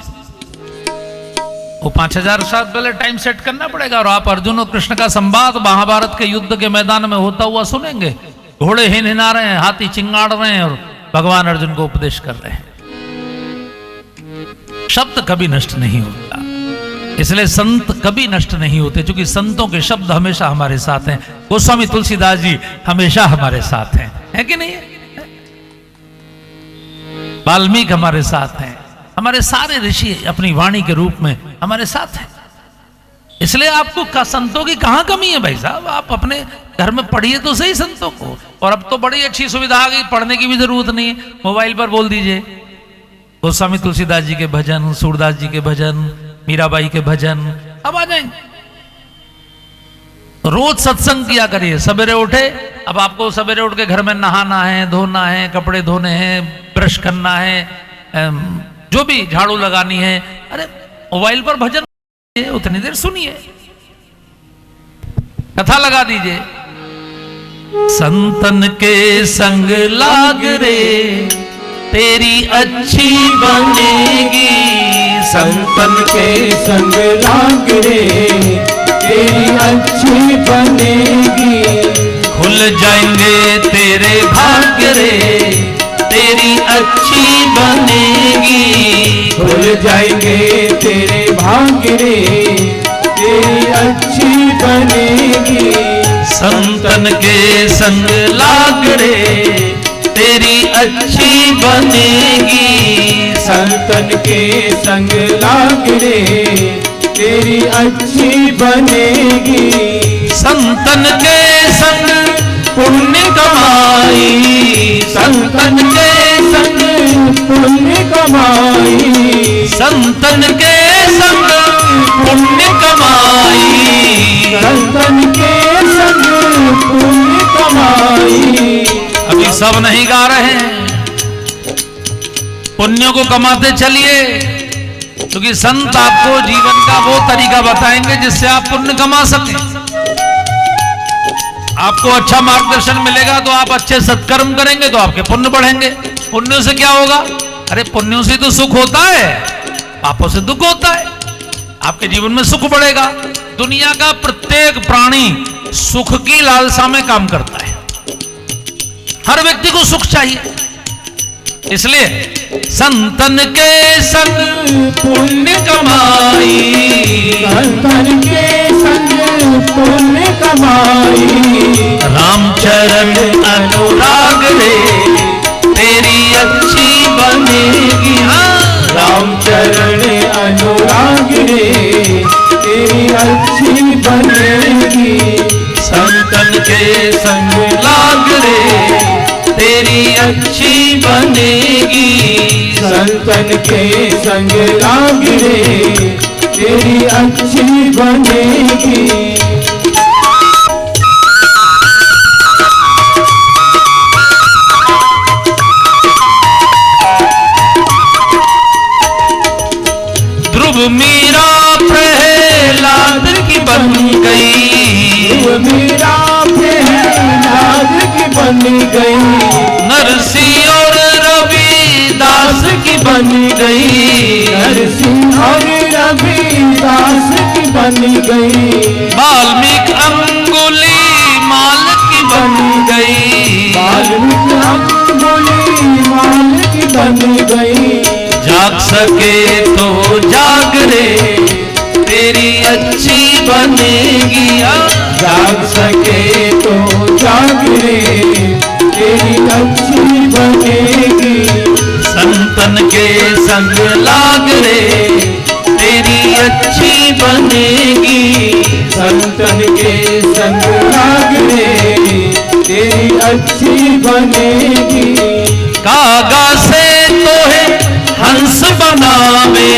वो 5000 साल पहले टाइम सेट करना पड़ेगा और आप अर्जुन और कृष्ण का संवाद महाभारत के युद्ध के मैदान में होता हुआ सुनेंगे। घोड़े हिनहिना रहे हैं, हाथी चिंगाड़ रहे हैं और भगवान अर्जुन को उपदेश कर रहे हैं। शब्द कभी नष्ट नहीं होता, इसलिए संत कभी नष्ट नहीं होते, क्योंकि संतों के शब्द हमेशा हमारे साथ हैं। गोस्वामी तुलसीदास जी हमेशा हमारे साथ हैं, है कि नहीं? वाल्मीकि हमारे साथ हैं, हमारे सारे ऋषि अपनी वाणी के रूप में हमारे साथ हैं। इसलिए आपको संतों की कहां कमी है भाई साहब? आप अपने घर में पढ़िए तो सही संतों को। और अब तो बड़ी अच्छी सुविधा आ गई, पढ़ने की भी जरूरत नहीं है, मोबाइल पर बोल दीजिए। गोस्वामी तुलसीदास जी के भजन, सूरदास जी के भजन, मीराबाई के भजन अब आ जाएंगे। रोज सत्संग किया करिए। सवेरे उठे, अब आपको सवेरे उठ के घर में नहाना है, धोना है, कपड़े धोने हैं, ब्रश करना है, जो भी झाड़ू लगानी है, अरे मोबाइल पर भजन उतनी देर सुनिए, कथा लगा दीजिए। संतन के संग लाग रे तेरी अच्छी बनेगी, संतन के संग लाग रे तेरी अच्छी बनेगी। खुल जाएंगे तेरे भाग्य रे तेरी अच्छी बनेगी। खुल जाएंगे तेरे भाग्य रे तेरी अच्छी बनेगी। संतन के संग लाग रे तेरी अच्छी बनेगी। संतन के संग लाग रे तेरी अच्छी बनेगी। संतन के संग पुण्य कमाई, संतन के संग पुण्य कमाई। संतन के संग पुण्य कमाई। संतन के संग पुण्य कमाई। अभी सब नहीं गा रहे हैं, पुण्यों को कमाते चलिए, क्योंकि संत आपको जीवन का वो तरीका बताएंगे जिससे आप पुण्य कमा सकें। आपको अच्छा मार्गदर्शन मिलेगा तो आप अच्छे सत्कर्म करेंगे तो आपके पुण्य बढ़ेंगे। पुण्यों से क्या होगा? अरे पुण्यों से तो सुख होता है, पापों से दुख होता है। आपके जीवन में सुख बढ़ेगा। दुनिया का प्रत्येक प्राणी सुख की लालसा में काम करता है। हर व्यक्ति को सुख चाहिए। इसलिए संतन के संग पुण्य कमाई। संतन के संग पुण्य कमाई। रामचरण अनुराग रे तेरी अच्छी बनेगी। रामचरण अनुराग रे तेरी अच्छी बनेगी। संतन के संग लाग रे तेरी अच्छी बनेगी। संतन के संग लाग रे तेरी अच्छी बनेगी। ध्रुव मीरा प्रहलाद की बन गई। मीरा प्रहलाद की बन गई। नरसिंह और रविदास की बन गई। नरसिंह और रविदास की बन गई। वाल्मीकि अंगुली माल की बन गई। वाल्मीकि अंगुली माल की बन गई। जाग सके तो जाग रे तेरी अच्छी बनेगी। जाग सके तो जाग रे तेरी अच्छी बनेगी। संतन के संग लाग रे तेरी अच्छी बनेगी। संतन के संग लाग रे तेरी अच्छी बनेगी। कागा से तो बनावे,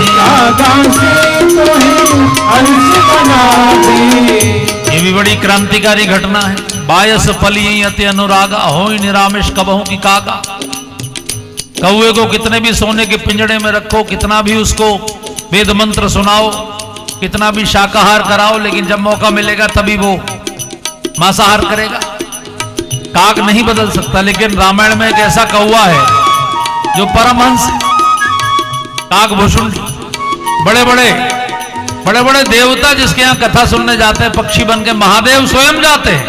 कागा से तोहे हंस बनावे। ये भी बड़ी क्रांतिकारी घटना है। बायस फली अति अनुरागा, हो निरामिष कबहू की कागा। कौए को कितने भी सोने के पिंजड़े में रखो, कितना भी उसको वेद मंत्र सुनाओ, कितना भी शाकाहार कराओ, लेकिन जब मौका मिलेगा तभी वो मांसाहार करेगा। काग नहीं बदल सकता। लेकिन रामायण में एक ऐसा कौआ है जो परमहंस, कागभूषुंड, बड़े बड़े देवता जिसके यहाँ कथा सुनने जाते हैं, पक्षी बन के महादेव स्वयं जाते हैं।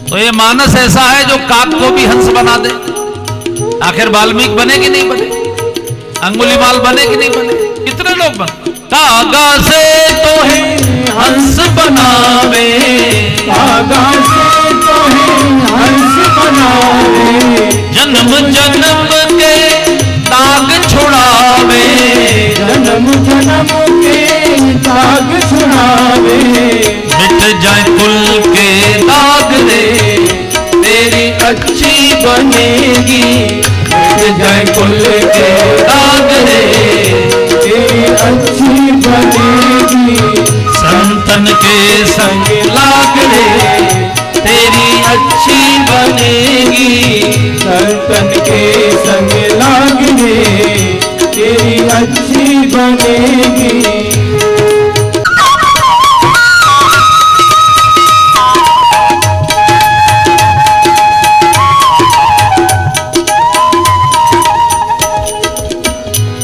तो ये मानस ऐसा है जो काग को भी हंस बना दे। आखिर वाल्मीकि बने कि नहीं बने, अंगुलीमाल बने कि नहीं बने, कितने लोग बने। कागा से तो है हंस बनावे, कागा से तोहे हंस बनावे। जन्म जन्म के दाग छुड़ावे, जन्म जन्म के दाग छुड़ावे। मिट जाए कुल के दाग रे, तेरी अच्छी बनेगी। मिट जाए कुल के दाग रे, तेरी अच्छी बनेगी। संतन के संग लाग रे, तेरी अच्छी बनेगी। संतन के संग लाग रे, तेरी अच्छी बनेगी।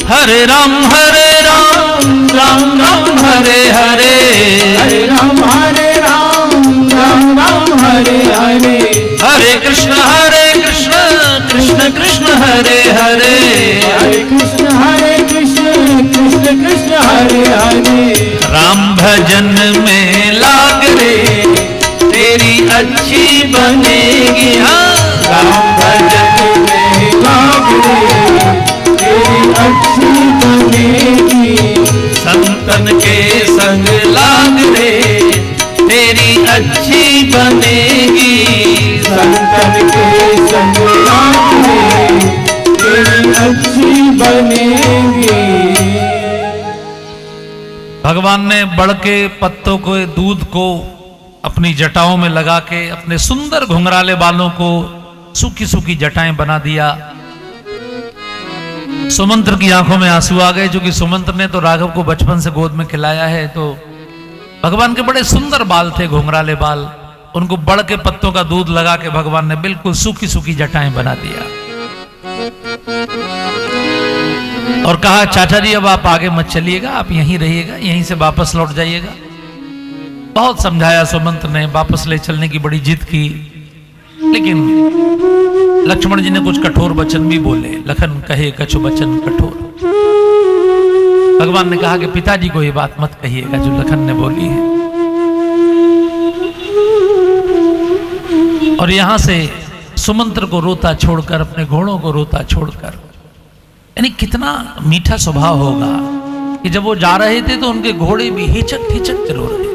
हरे राम राम राम हरे हरे, हरे राम राम राम हरे हरे। हरे कृष्ण कृष्ण कृष्ण हरे हरे। हरे कृष्ण कृष्ण कृष्ण हरे हरे। राम भजन में लाग रे, तेरी अच्छी बनेगी। हाँ, राम भजन में लाग रे, तेरी अच्छी बनेगी। संतन के संग लाग रे, तेरी अच्छी बनेगी। संतन के संग लाग रे, तेरी अच्छी बनेगी। भगवान ने बड़ के पत्तों को, दूध को अपनी जटाओं में लगा के अपने सुंदर घुंघराले बालों को सूखी सूखी जटाएं बना दिया। सुमंत्र की आंखों में आंसू आ गए, क्योंकि सुमंत्र ने तो राघव को बचपन से गोद में खिलाया है। तो भगवान के बड़े सुंदर बाल थे, घुंघराले बाल, उनको बड़ के पत्तों का दूध लगा के भगवान ने बिल्कुल सूखी सूखी जटाएं बना दिया और कहा, चाचा जी अब आप आगे मत चलिएगा, आप यहीं रहिएगा, यहीं से वापस लौट जाइएगा। बहुत समझाया सुमंत्र ने, वापस ले चलने की बड़ी जिद की, लेकिन लक्ष्मण जी ने कुछ कठोर वचन भी बोले। लखन कहे कछु वचन कठोर। भगवान ने कहा कि पिताजी को ये बात मत कहिएगा जो लखन ने बोली है। और यहां से सुमंत्र को रोता छोड़कर, अपने घोड़ों को रोता छोड़कर, यानी कितना मीठा स्वभाव होगा कि जब वो जा रहे थे तो उनके घोड़े भी हिचक हिचक के रो रहे।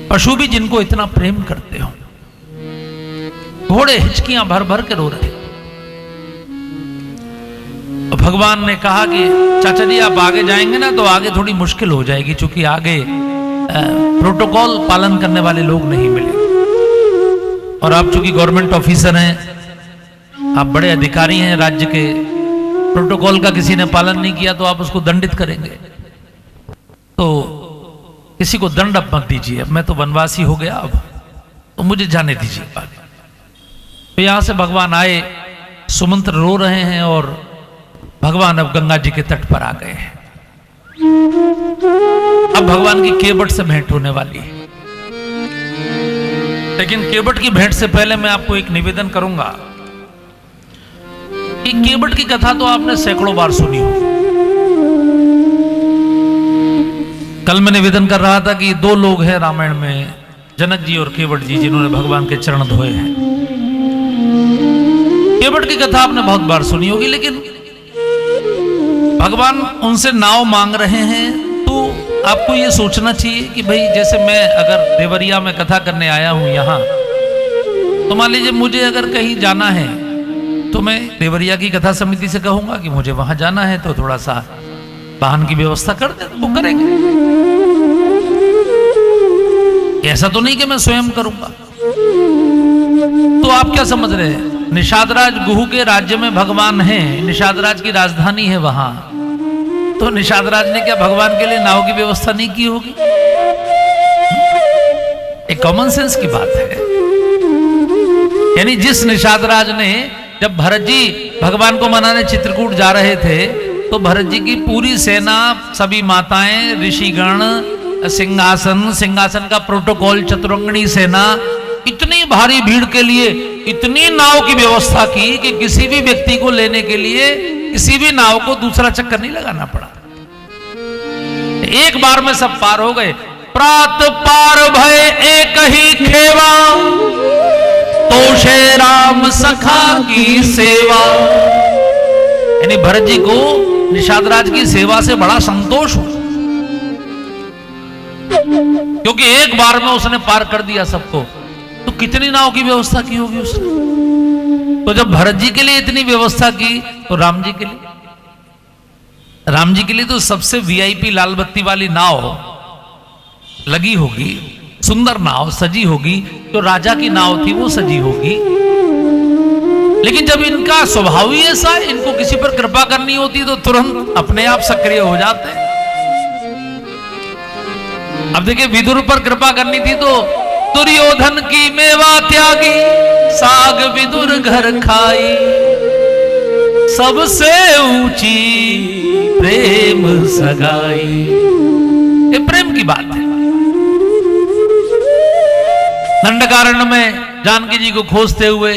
पशु भी जिनको इतना प्रेम करते हो, घोड़े हिचकियां भर भर के रो रहे। भगवान ने कहा कि चाचा जी आप आगे जाएंगे ना तो आगे थोड़ी मुश्किल हो जाएगी, क्योंकि आगे प्रोटोकॉल पालन करने वाले लोग नहीं मिले, और आप चूंकि गवर्नमेंट ऑफिसर हैं, आप बड़े अधिकारी हैं राज्य के, प्रोटोकॉल का किसी ने पालन नहीं किया तो आप उसको दंडित करेंगे। तो किसी को दंड अब मत दीजिए, अब मैं तो वनवासी हो गया, अब तो मुझे जाने दीजिए आगे। तो यहां से भगवान आए, सुमंत्र रो रहे हैं और भगवान अब गंगा जी के तट पर आ गए हैं। अब भगवान की केवट से भेंट होने वाली है, लेकिन केवट की भेंट से पहले मैं आपको एक निवेदन करूंगा कि केवट की कथा तो आपने सैकड़ों बार सुनी हो। कल मैं निवेदन कर रहा था कि दो लोग हैं रामायण में, जनक जी और केवट जी, जिन्होंने भगवान के चरण धोए हैं। केवट की कथा आपने बहुत बार सुनी होगी, लेकिन भगवान उनसे नाव मांग रहे हैं तो आपको ये सोचना चाहिए कि भाई जैसे मैं अगर देवरिया में कथा करने आया हूं यहां, तो मान लीजिए मुझे अगर कहीं जाना है तो मैं देवरिया की कथा समिति से कहूंगा कि मुझे वहां जाना है तो थोड़ा सा वाहन की व्यवस्था कर दे, वो करेंगे। ऐसा तो नहीं कि मैं स्वयं करूंगा। तो आप क्या समझ रहे हैं? निषादराज गुहू के राज्य में भगवान है, निषादराज की राजधानी है वहां, तो निषादराज ने क्या भगवान के लिए नाव की व्यवस्था नहीं की होगी? एक कॉमन सेंस की बात है। यानी जिस निषादराज ने, जब भरत जी भगवान को मनाने चित्रकूट जा रहे थे तो भरत जी की पूरी सेना, सभी माताएं, ऋषिगण, सिंहासन का प्रोटोकॉल, चतुरंगणी सेना, इतनी भारी भीड़ के लिए इतनी नाव की व्यवस्था की कि किसी भी व्यक्ति को लेने के लिए किसी भी नाव को दूसरा चक्कर नहीं लगाना पड़ा। एक बार में सब पार हो गए। प्रात पार भय एक ही खेवा, तोषे राम सखा की सेवा। यानी भरत जी को निषादराज की सेवा से बड़ा संतोष हुआ, क्योंकि एक बार में उसने पार कर दिया सबको। तो कितनी नाव की व्यवस्था की होगी उसने? तो जब भरत जी के लिए इतनी व्यवस्था की तो राम जी के लिए, राम जी के लिए तो सबसे वीआईपी लाल बत्ती वाली नाव लगी होगी, सुंदर नाव सजी होगी, जो राजा की नाव थी वो सजी होगी। लेकिन जब इनका स्वभाव ही ऐसा है, इनको किसी पर कृपा करनी होती तो तुरंत अपने आप सक्रिय हो जाते हैं। अब देखिए, विदुर पर कृपा करनी थी तो दुर्योधन की मेवा त्यागी, साग विदुर घर खाई, सबसे ऊंची प्रेम सगाई। ये प्रेम की बात है। दंडकारण्य में जानकी जी को खोजते हुए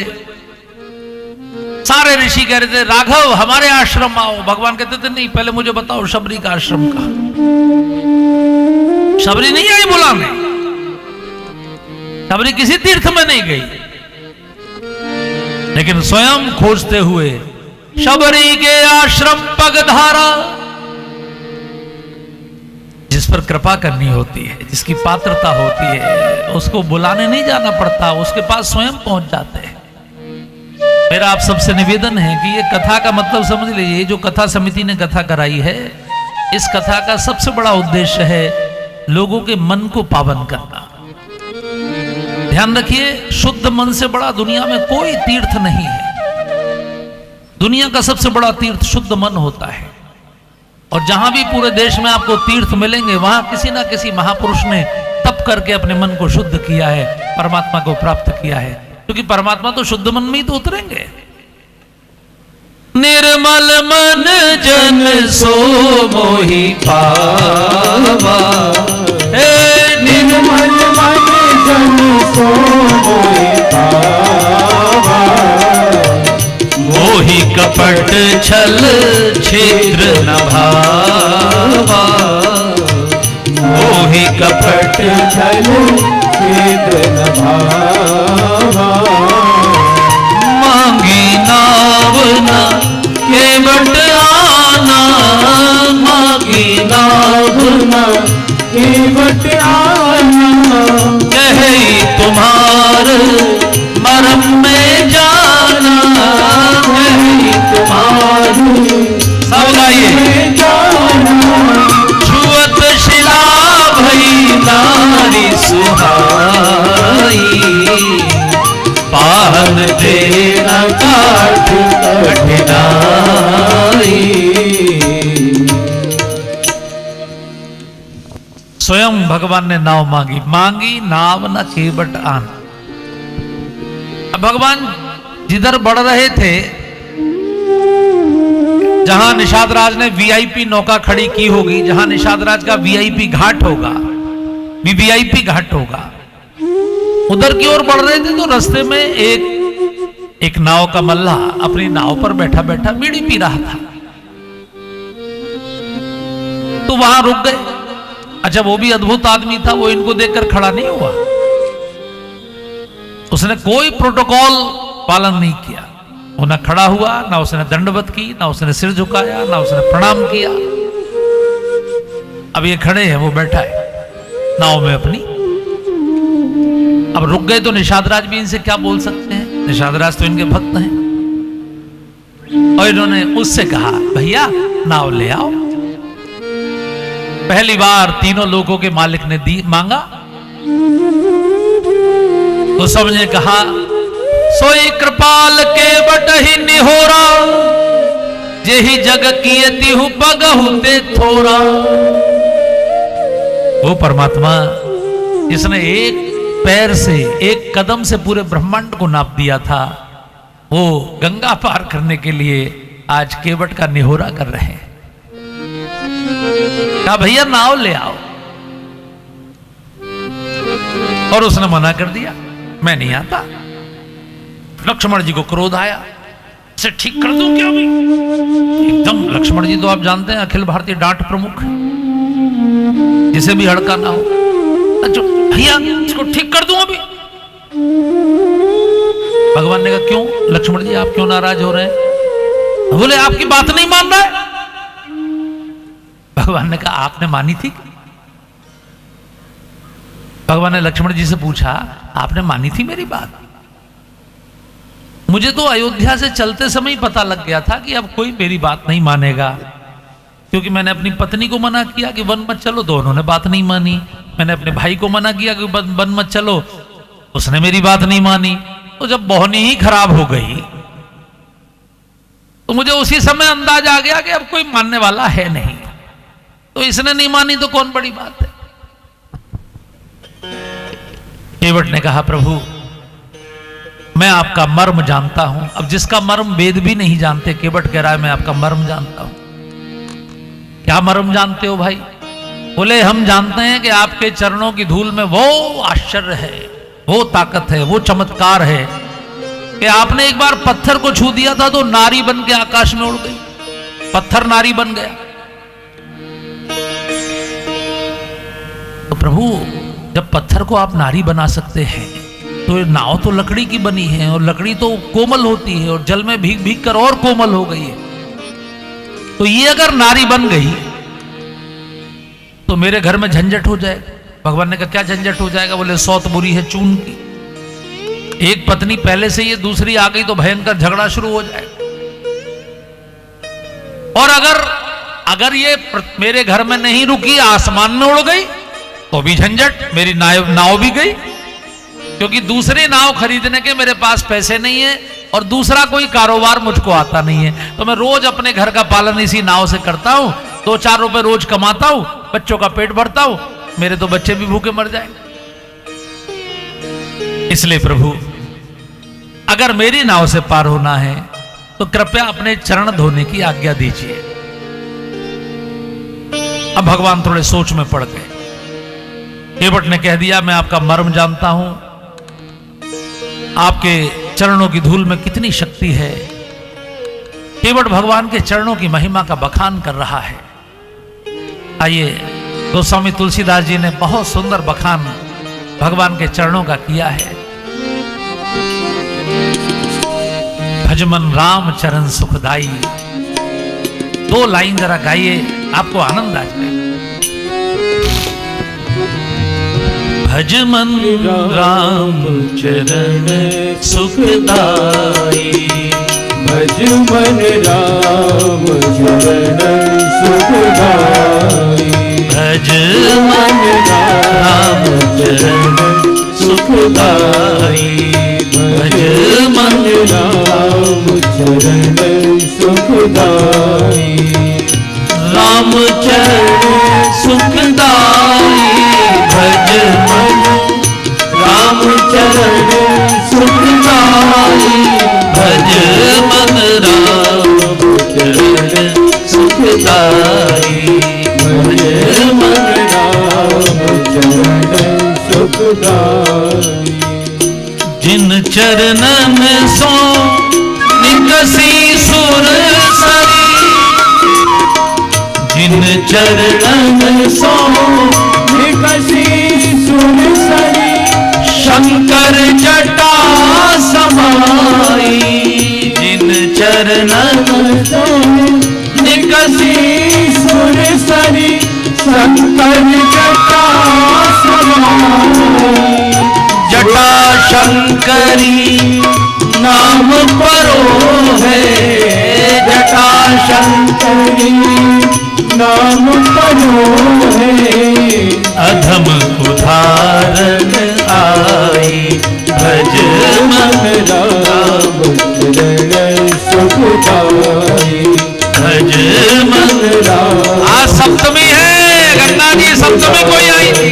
सारे ऋषि कह रहे थे, राघव हमारे आश्रम आओ। भगवान कहते थे, नहीं, पहले मुझे बताओ शबरी का आश्रम का। शबरी नहीं आई बुलाने, शबरी किसी तीर्थ में नहीं गई, लेकिन स्वयं खोजते हुए शबरी के आश्रम पगधारा। जिस पर कृपा करनी होती है, जिसकी पात्रता होती है, उसको बुलाने नहीं जाना पड़ता, उसके पास स्वयं पहुंच जाते हैं। मेरा आप सबसे निवेदन है कि ये कथा का मतलब समझ लीजिए। जो कथा समिति ने कथा कराई है, इस कथा का सबसे बड़ा उद्देश्य है लोगों के मन को पावन करना। ध्यान रखिए, शुद्ध मन से बड़ा दुनिया में कोई तीर्थ नहीं है। दुनिया का सबसे बड़ा तीर्थ शुद्ध मन होता है। और जहां भी पूरे देश में आपको तीर्थ मिलेंगे, वहां किसी ना किसी महापुरुष ने तप करके अपने मन को शुद्ध किया है, परमात्मा को प्राप्त किया है। क्योंकि परमात्मा तो शुद्ध मन में ही तो उतरेंगे। निर्मल मन जन सो मोहि पावा, निर्मल मन जन सो मोहि पावा, मोहि कपट छल क्षेत्र न भावा, मोहि कपट छल क्षेत्र न भावा, मांगी नाव न केवट आना, मांगी नाव न केवट आना, कही तुम्हार मरम में जाना, कही तुम्हार सब गाइए। छुअत शिला भई नारी सुहाई, पाहन देना काठ कठिनाई। स्वयं भगवान ने नाव मांगी, मांगी नाव न केवट आन। अब भगवान जिधर बढ़ रहे थे, जहां निषादराज ने वीआईपी नौका खड़ी की होगी, जहां निषादराज का वीआईपी घाट होगा, वीवीआईपी घाट होगा, उधर की ओर बढ़ रहे थे तो रास्ते में एक नाव का मल्लाह अपनी नाव पर बैठा बैठा बीड़ी पी रहा था। तो वहां रुक गए। अच्छा, वो भी अद्भुत आदमी था, वो इनको देखकर खड़ा नहीं हुआ, उसने कोई प्रोटोकॉल पालन नहीं किया। वो ना खड़ा हुआ, ना उसने दंडवत की, ना उसने सिर झुकाया, ना उसने प्रणाम किया। अब ये खड़े हैं, वो बैठा है नाव में अपनी। अब रुक गए तो निषादराज भी इनसे क्या बोल सकते हैं? निषादराज तो इनके भक्त हैं। और इन्होंने उससे कहा भैया नाव ले आओ। पहली बार तीनों लोगों के मालिक ने मांगा तो सबने कहा सोई कृपाल के बटही निहोरा, जेहि जग किए तिहु पग हुते थोरा। वो परमात्मा जिसने एक पैर से एक कदम से पूरे ब्रह्मांड को नाप दिया था, वो गंगा पार करने के लिए आज केवट का निहोरा कर रहे हैं। कहा भैया नाव ले आओ, और उसने मना कर दिया मैं नहीं आता। लक्ष्मण जी को क्रोध आया, इसे ठीक कर दूं क्या भी? एकदम लक्ष्मण जी तो आप जानते हैं अखिल भारतीय डांट प्रमुख, जिसे भी हड़का ना हो। अच्छा भैया इसको ठीक कर दूं अभी। भगवान ने कहा क्यों लक्ष्मण जी आप क्यों नाराज हो रहे हैं? बोले आपकी बात नहीं मान रहा है। भगवान ने कहा आपने मानी थी? भगवान ने लक्ष्मण जी से पूछा आपने मानी थी मेरी बात? मुझे तो अयोध्या से चलते समय ही पता लग गया था कि अब कोई मेरी बात नहीं मानेगा, क्योंकि मैंने अपनी पत्नी को मना किया कि वन मत चलो तो उन्होंने बात नहीं मानी। मैंने अपने भाई को मना किया कि वन मत चलो, उसने मेरी बात नहीं मानी। तो जब बोहनी ही खराब हो गई तो मुझे उसी समय अंदाज आ गया कि अब कोई मानने वाला है नहीं, तो इसने नहीं मानी तो कौन बड़ी बात है। केवट ने कहा प्रभु मैं आपका मर्म जानता हूं। अब जिसका मर्म वेद भी नहीं जानते, केवट कह रहा है मैं आपका मर्म जानता हूं। क्या मर्म जानते हो भाई? बोले हम जानते हैं कि आपके चरणों की धूल में वो आश्चर्य है, वो ताकत है, वो चमत्कार है कि आपने एक बार पत्थर को छू दिया था तो नारी बन के आकाश में उड़ गई, पत्थर नारी बन गया। तो प्रभु जब पत्थर को आप नारी बना सकते हैं तो ये नाव तो लकड़ी की बनी है, और लकड़ी तो कोमल होती है और जल में भीग भीग कर और कोमल हो गई है। तो ये अगर नारी बन गई तो मेरे घर में झंझट हो जाएगा। भगवान ने कहा क्या झंझट हो जाएगा? बोले सौत बुरी है चून की, एक पत्नी पहले से ये दूसरी आ गई तो भयंकर झगड़ा शुरू हो जाएगा। और अगर ये मेरे घर में नहीं रुकी, आसमान में उड़ गई तो भी झंझट, मेरी नाव भी गई, क्योंकि दूसरी नाव खरीदने के मेरे पास पैसे नहीं है और दूसरा कोई कारोबार मुझको आता नहीं है। तो मैं रोज अपने घर का पालन इसी नाव से करता हूं, 2-4 रुपए रोज कमाता हूं, बच्चों का पेट भरता हूं, मेरे तो बच्चे भी भूखे मर जाएंगे। इसलिए प्रभु अगर मेरी नाव से पार होना है तो कृपया अपने चरण धोने की आज्ञा दीजिए। अब भगवान थोड़े सोच में पड़ गए। केवट ने कह दिया मैं आपका मर्म जानता हूं, आपके चरणों की धूल में कितनी शक्ति है। केवट भगवान के चरणों की महिमा का बखान कर रहा है। आइए गोस्वामी तुलसीदास जी ने बहुत सुंदर बखान भगवान के चरणों का किया है। भजमन राम चरण सुखदाई, 2 लाइन जरा गाइए, आपको आनंद आ जाए। भजमन राम चरण सुखदाई, भजमन राम चरण सुखदाई, भजमन राम चरण सुखदाई, भजमन राम चरण सुखदाई, राम चरण सुखदाई, भजमन राम चरण सुखदाई, भजमन राम चरण सुखदाई, भजमन राम चरण सुखदाई। जिन चरणन सो निकसी सुर सरी, जिन चरणन सो निकसी सुर सरी, शंकर जटा समाई, जिन चरणन सो निकसी सुर सरी, शंकर जटा समाई। जटा शंकरी नाम परो है, शंकरी नाम करो है अधम उधारण आई भज मन राम चरण सुखदाई भज मन राम। आज सप्तमी है, गंगा जी सप्तमी कोई आई थी।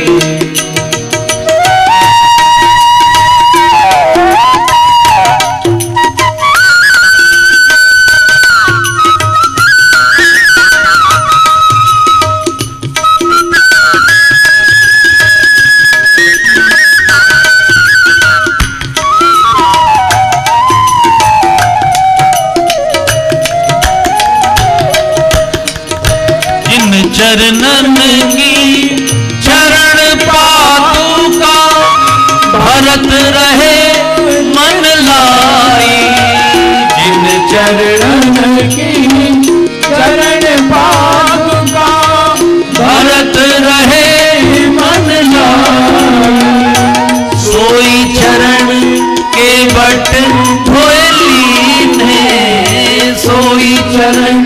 चरणन की चरण पादुका भरत रहे मन लाई। जिन चरणन की चरण पादुका भरत रहे मन लाई। सोई चरण के बट धोए लीने, सोई चरण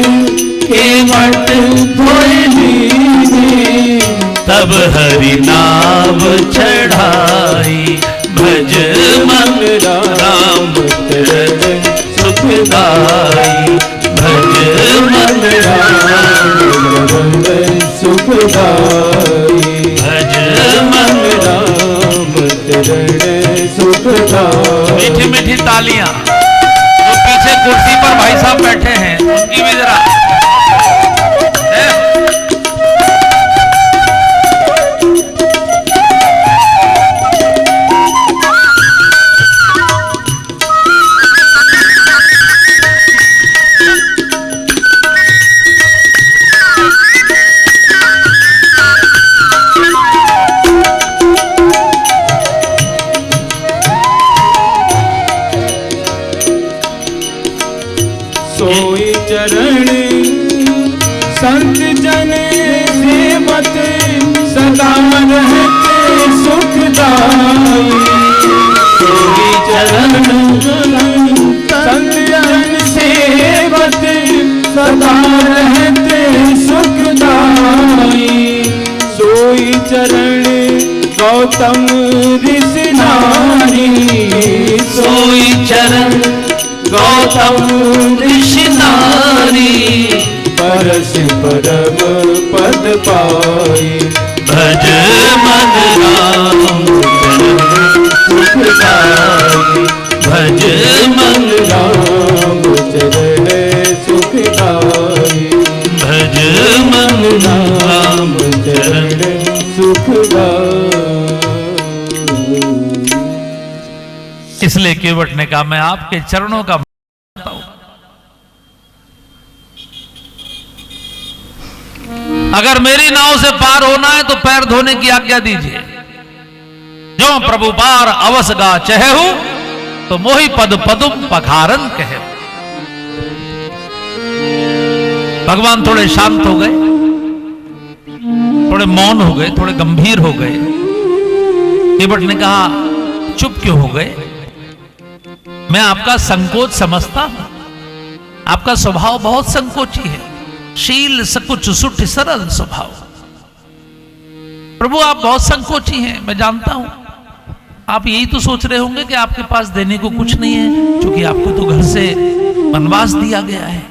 के बट धोए लीने। तब हरि नाम चढ़ाई भज मन राम चरण सुखदाई भज मन राम सुखदाई भज मन राम चरण सुखदाई। मीठी मीठी तालियां। जो पीछे कुर्सी पर भाई साहब बैठे हैं उनकी भी जरा सोई चरण संत जन सेवत सदा रहते सुखदाई। सोई चरण संत जन सेवत सदा रहते सुखदाई। सोई चरण गौतम ऋषि नारी। सोई चरण गौतम ऋषि नारी परस परम पद पाई। भज मन राम चरण सुखदाई भज मन राम चरण सुखदाई। भज मन राम चरण सुखदाई। इसलिए केवट ने कहा मैं आपके चरणों का मानता हूं। अगर मेरी नाव से पार होना है तो पैर धोने की आज्ञा दीजिए। जो प्रभु पार अवस गा चहु तो मोहि पद पदुम पखारन कहे। भगवान थोड़े शांत हो गए, थोड़े मौन हो गए, थोड़े गंभीर हो गए। केवट ने कहा चुप क्यों हो गए? मैं आपका संकोच समझता हूं। आपका स्वभाव बहुत संकोची है, शील सकुच सुठ सरल स्वभाव। प्रभु आप बहुत संकोची हैं, मैं जानता हूं। आप यही तो सोच रहे होंगे कि आपके पास देने को कुछ नहीं है, क्योंकि आपको तो घर से वनवास दिया गया है।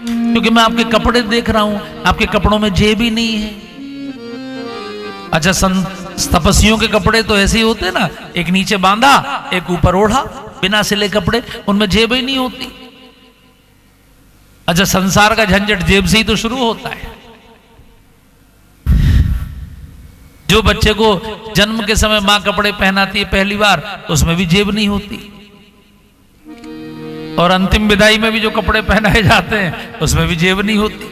क्योंकि मैं आपके कपड़े देख रहा हूं, आपके कपड़ों में जेब ही नहीं है। अच्छा, तपस्वियों के कपड़े तो ऐसे ही होते ना, एक नीचे बांधा एक ऊपर ओढ़ा, बिना सिले कपड़े, उनमें जेब ही नहीं होती। अच्छा, संसार का झंझट जेब से ही तो शुरू होता है। जो बच्चे को जन्म के समय मां कपड़े पहनाती है पहली बार, तो उसमें भी जेब नहीं होती। और अंतिम विदाई में भी जो कपड़े पहनाए जाते हैं उसमें भी जेब नहीं होती।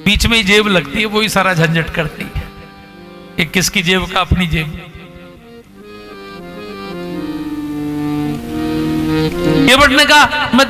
बीच में ही जेब लगती है, वही सारा झंझट करती है कि किसकी जेब का अपनी जेब। केवट ने कहा मैं